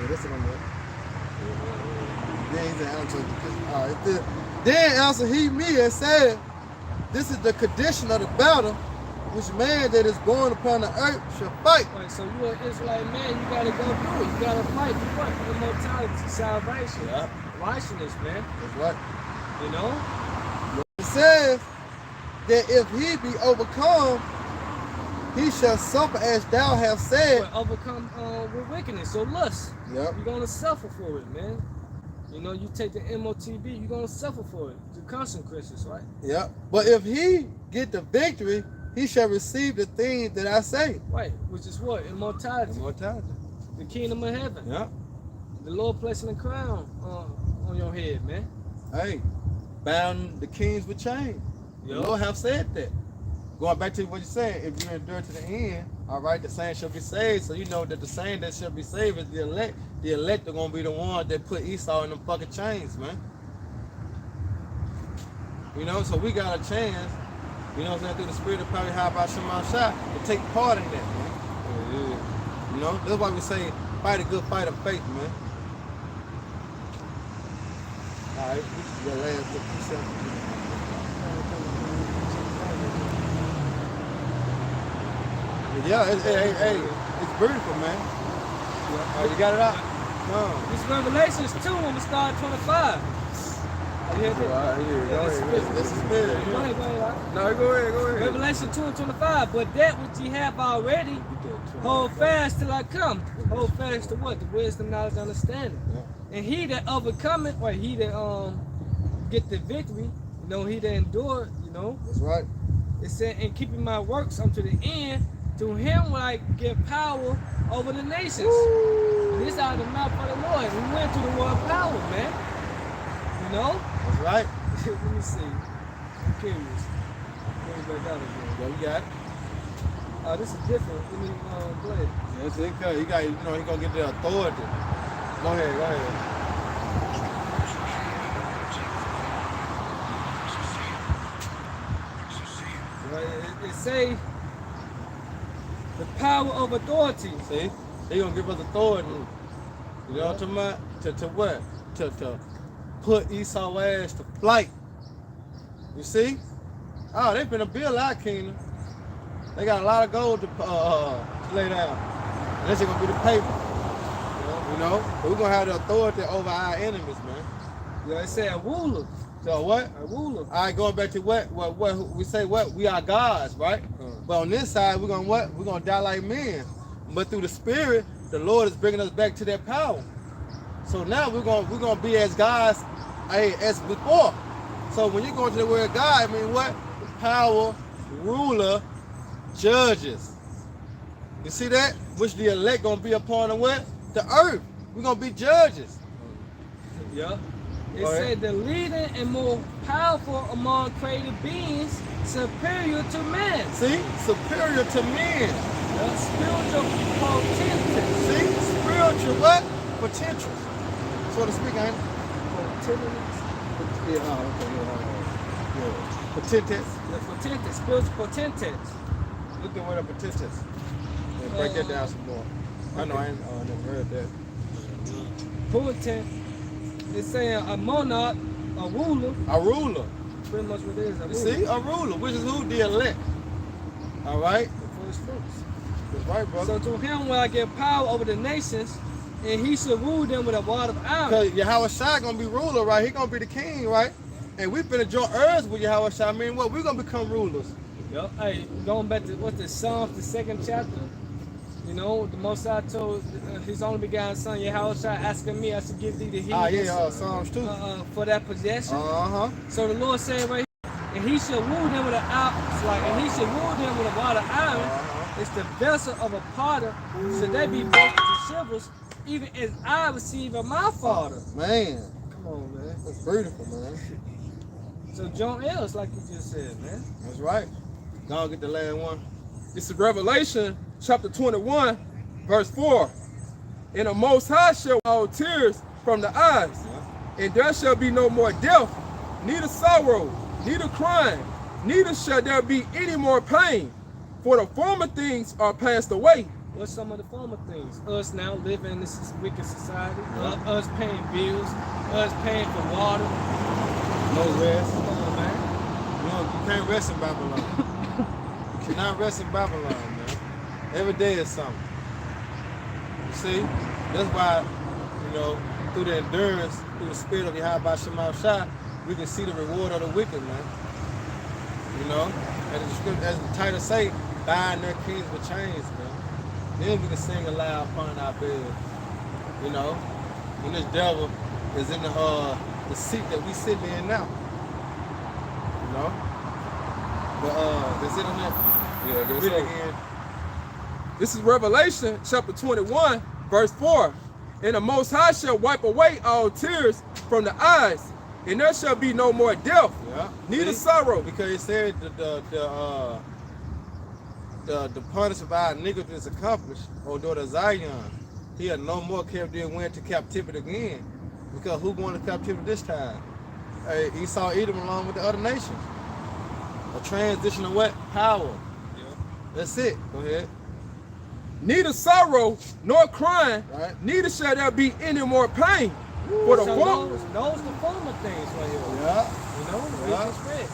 Yeah, that's what I'm doing. Then answered he me and said, this is the condition of the battle which man that is born upon the earth shall fight. Right, so you're an Israelite man, you got to go through it. You got to fight for what? For immortality, salvation, righteousness, man. That's right. You know? It says that if he be overcome, he shall suffer as thou hast said. But overcome with wickedness, so lust. Yep. You're going to suffer for it, man. You know, you take the MOTB, you're going to suffer for it. The constant Christians, right? Yep. But if he get the victory, he shall receive the things that I say. Right, which is what? Immortality. Immortality. The kingdom of heaven. Yep. The Lord placing a crown on your head, man. Hey, bound the kings with chains. The Lord have said that. Going back to what you said, if you endure to the end, all right, the saints shall be saved. So you know that the saint that shall be saved is the elect. The elect are gonna be the ones that put Esau in them fucking chains, man. You know, so we got a chance, you know what I'm saying, through the spirit of power, how about Shemon Shai, to take part in that, man. You know, that's why we say fight a good fight of faith, man. All right, this is the last book you said. Yeah, it's beautiful, man. You got it out? No. This Revelations 2 when we start 25. You hear that? This is good. Go ahead. No, go ahead. Revelation 2 and 25. But that which ye have already, hold fast till I come. Hold fast to what? The wisdom, knowledge, understanding. Yeah. And he that overcometh, or he that get the victory, you know, he that endure, you know. That's right. It said, and keeping my works unto the end, to him will I give power over the nations. And this out of the mouth of the Lord. We went through the word power, man. You know? That's right. Let me see. I'm curious. Bring it back out again. Yeah, you got it. Oh, this is different. Let me go ahead. Yes, it could. You got, you know, he gonna get the authority. Go ahead. Right, it say the power of authority. See, he gonna give us authority. You know what I'm talking about? To what? To put Esau ass to flight. You see? Oh, they finna build our kingdom. They got a lot of gold to lay down. And this is gonna be the paper. You know? But we're gonna have the authority over our enemies, man. Yeah, it said a ruler. So what? A ruler. All right, going back to what we say, what we are gods, right? But on this side, we're gonna what? We're gonna die like men. But through the Spirit, the Lord is bringing us back to that power. So now we're gonna be as gods, as before. So when you go into the word God, I mean what? Power, ruler, judges. You see that? Which the elect gonna be upon the what? The earth. We're gonna be judges. Yeah. It said the leading and more powerful among created beings, superior to man. See? Superior to men. The spiritual potential. See? Spiritual what? Potential. So to speak, ain't it? Potentes. The potential, spiritual potential. Look at what a potentes. Break that down some more. I know I ain't never heard that. Potent. It's saying a monarch, a ruler. A ruler. Pretty much what it is. A You ruler. see? A ruler, which is who? The elect. All right? The first fruits. That's right, brother. So to him will I give power over the nations, and he shall rule them with a rod of iron. Because Yahweh Shai gonna be ruler, right? He gonna be the king, right? And we finna join earth with Yahweh Shai. I mean, what? We're gonna become rulers. Yep. Hey, going back to what's the Psalms, the 2nd chapter. You know, the Most High told his only begotten son, Yahweh Shai, asking me, I should give thee the heathens. Psalms 2. For that possession. So the Lord said right here, and he shall rule them with and he shall rule them with a rod of iron. It's the vessel of a potter, so they be broken to shivers, even as I receive of my Father. Man. Come on, man. That's beautiful, man. So John Ellis, like you just said, man. That's right. Go get the last one. This is Revelation chapter 21, verse 4. And the Most High shall wipe all tears from the eyes, and there shall be no more death, neither sorrow, neither crying, neither shall there be any more pain, for the former things are passed away. What's some of the former things? Us now living in this wicked society, us paying bills, us paying for water. No rest. Come on, man. You can't rest in Babylon. You cannot rest in Babylon, man. Every day is something. You see? That's why, through the endurance, through the spirit of Yahweh Shema Shai, we can see the reward of the wicked, man. As the title say, bind their kings with chains, man. Then we can sing aloud upon our bed. When this devil is in the seat that we sitting in now. But that's it on that. Yeah, that's Read it so. again. This is Revelation chapter 21, verse 4. And the Most High shall wipe away all tears from the eyes, and there shall be no more death, neither sorrow. Because it said the punishment of our iniquity is accomplished, O daughter Zion. He had no more captive went to captivity again. Because who going to captivity this time? Esau Edom along with the other nations. A transition of what? Power. That's it. Go ahead. Neither sorrow nor crying, Right. neither shall there be any more pain. For the So former, those the former things right here. Yeah. We Yeah. just read.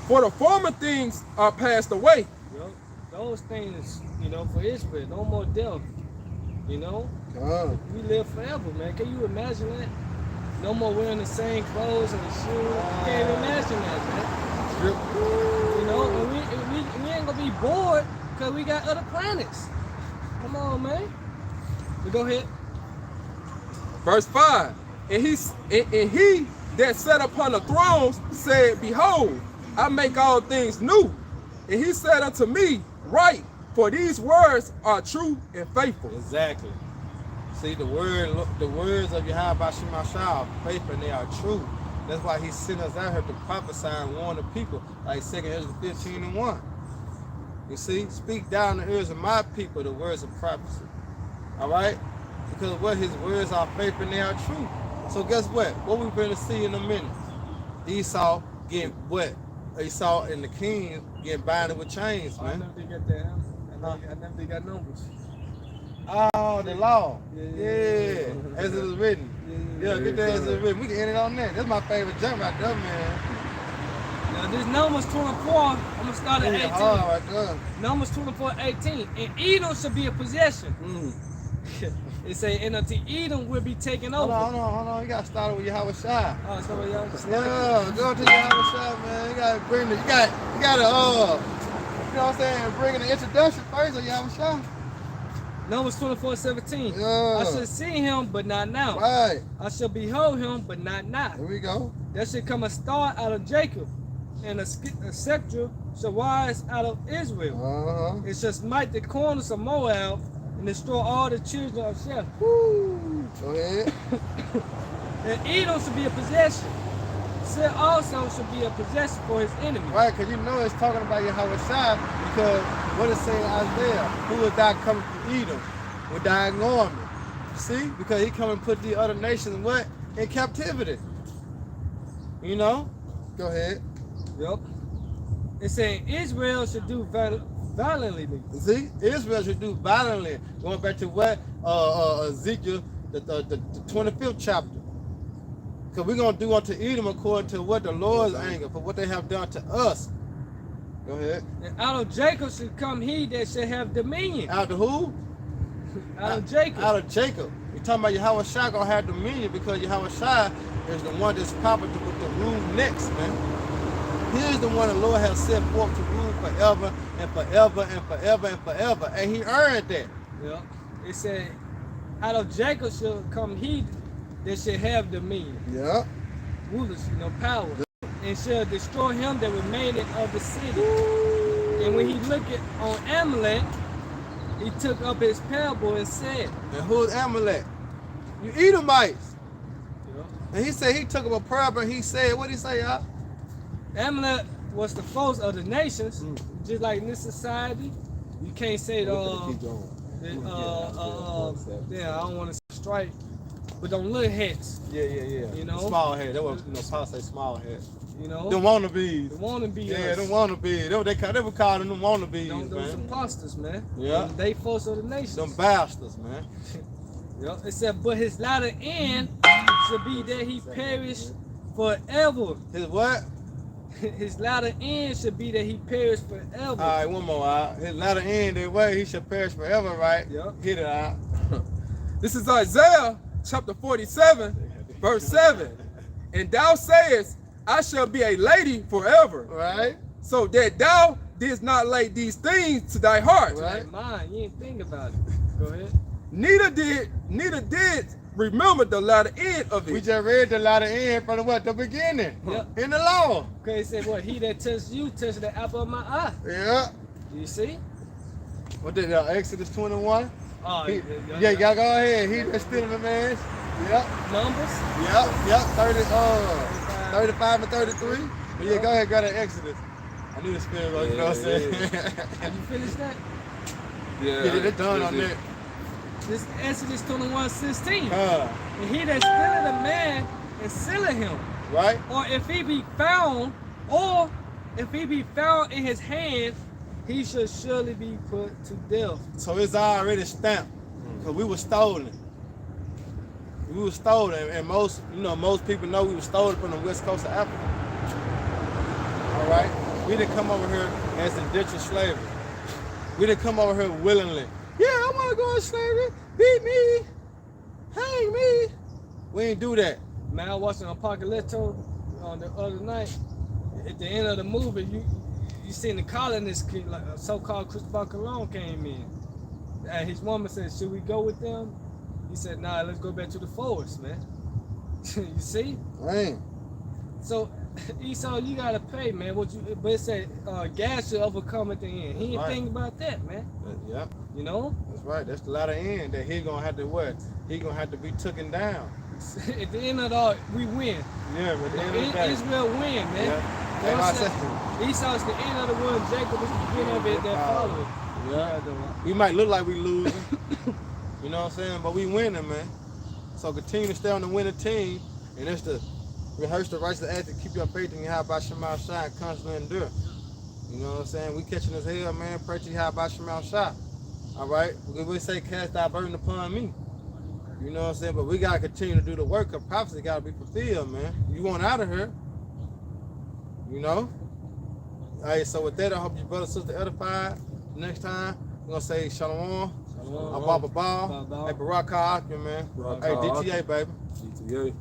for the former things are passed away. Those things, for Israel, no more death. God. We live forever, man. Can you imagine that? No more wearing the same clothes and the shoes. Can't even imagine that, man. And we ain't gonna be bored because we got other planets. Come on, man. We go ahead. Verse 5. And he that sat upon the thrones said, Behold, I make all things new. And he said unto me, Write, for these words are true and faithful. Exactly. See, the words of Yahweh Shema Shai are faithful and they are true. That's why he sent us out here to prophesy and warn the people, like 2 Ezra 15:1. You see, speak down the ears of my people the words of prophecy. All right? Because what his words are faithful and they are true. So guess what? What we're going to see in a minute? Esau getting what? Esau and the king getting bound with chains, I man. never did get that. I never did got numbers. Oh, the law. Yeah. As it was written. Yeah, get that as it was written. We can end it on that. That's my favorite jump right there, man. Now this Numbers 24, I'm gonna start at 18. Right there. Numbers 24:18. And Edom should be a possession. It say, and unto Edom will be taken over. Hold on. You got to start with Yahweh Shai. Oh, so y'all Yeah, go to Yahweh Shai, man. You got to bring the, you got to, you know what I'm saying, bring the introduction first of Yahweh Shai. Numbers 24:17. Yeah. I shall see him, but not now. Right. I shall behold him, but not now. Here we go. There shall come a star out of Jacob, and a scepter shall rise out of Israel. It shall smite the corners of Moab, and destroy all the children of Sheph. Woo. Go ahead. And Edom shall be a possession. Seir also shall be a possession for his enemy. Right, because you know it's talking about Yahweh Shai, because what it say in Isaiah? Who will die coming from Edom? Will die in army. See? Because he come and put the other nations what? In captivity. You know? Go ahead. Yep. It's saying Israel should do violently. See? Israel should do violently. Going back to what? Ezekiel, the 25th chapter. Because we're going to do unto Edom according to what the Lord's anger, for what they have done to us. Go ahead. And out of Jacob should come he that shall have dominion. Out of who? Out of Jacob. Out of Jacob. You're talking about Yahweh Shai going to have dominion, because Yahweh Shai is the one that's proper to put the rule next, man. He is the one the Lord has set forth to rule forever and forever and forever and forever. And he earned that. Yep. It said, out of Jacob shall come he that shall have dominion. Yeah. Rulers, power. And shall destroy him that remaineth of the city. And when he looked on Amalek, he took up his parable and said, And who's Amalek? You Edomites. Yep. And he said he took up a parable and he said, what did he say, y'all? Amalek was the foes of the nations, just like in this society. You can't say I don't want to strike, but them little hats. Yeah. You know? Small head. That was, Paul say small head. You know? Them wannabes. The wannabes. Yeah, them wannabes. They were calling them wannabes, Those man. imposters, man. Yeah. They foes of the nations. Them bastards, man. Yep. It said, but his latter end should be that he perish forever. His what? His latter end should be that he perish forever. All right, one more out. His latter end, that way he shall perish forever, right? Yep. Hit it out. This is Isaiah chapter 47, verse 7. And thou sayest, I shall be a lady forever. Right? So that thou didst not lay these things to thy heart. Right. Like mine, you ain't think about it. Go ahead. Neither did remember the latter end of it. We just read the latter end from the what? The beginning. Yep. In the law. Okay, it said, what? He that touched you touched the apple of my eye. Yeah. You see? What did Exodus 21? Oh, Yeah, y'all go ahead. He that's still the man. Yep. Numbers? Yep. 35 and 33. But yeah, go ahead, grab that Exodus. I knew the spirit was, you know what I'm saying? Have you finished that? Yeah, they're done on that. This Exodus 21:16. And And he that stealeth a man and selleth him, right? or if he be found in his hand, he shall surely be put to death. So it's already stamped. Because we were stolen. We were stolen. And most people know we were stolen from the west coast of Africa. All right? We didn't come over here as indentured slavery. We didn't come over here willingly. Yeah, I want to go in slavery. Beat me. Hang me. We ain't do that. Man, I watched an Apocalypto on the other night. At the end of the movie, you seen the colonists, like a so-called Christopher Colon came in. And his woman said, should we go with them? He said, nah, let's go back to the forest, man. You see? Man. So, Esau, you gotta pay, man. But it said gas should overcome at the end. He ain't think about that, man. Yeah. You know? That's right. That's the latter end that he gonna have to what? He gonna have to be taken down. At the end of it all, we win. Yeah, but at the end of the day. Israel win, man. Yeah. You know what I'm saying? Esau's the end of the one, Jacob is the beginning of it that followed. Yeah. We might look like we losing. You know what I'm saying? But we winning, man. So continue to stay on the winning team, and it's to rehearse the righteous act to keep your faith in Yahweh Shema Shai and constantly endure. You know what I'm saying? We catching this hell, man. Pray to Yahweh Shema Shai. All right? Because we say cast thy burden upon me. You know what I'm saying? But we got to continue to do the work, because prophecy got to be fulfilled, man. You want out of here. You know? All right, so with that, I hope your brother and sister edified. Next time, we're going to say shalom. I'm Baba Ball. Hey, Barack Akim, man. Barack Hey, Akim. DTA, baby. GTA.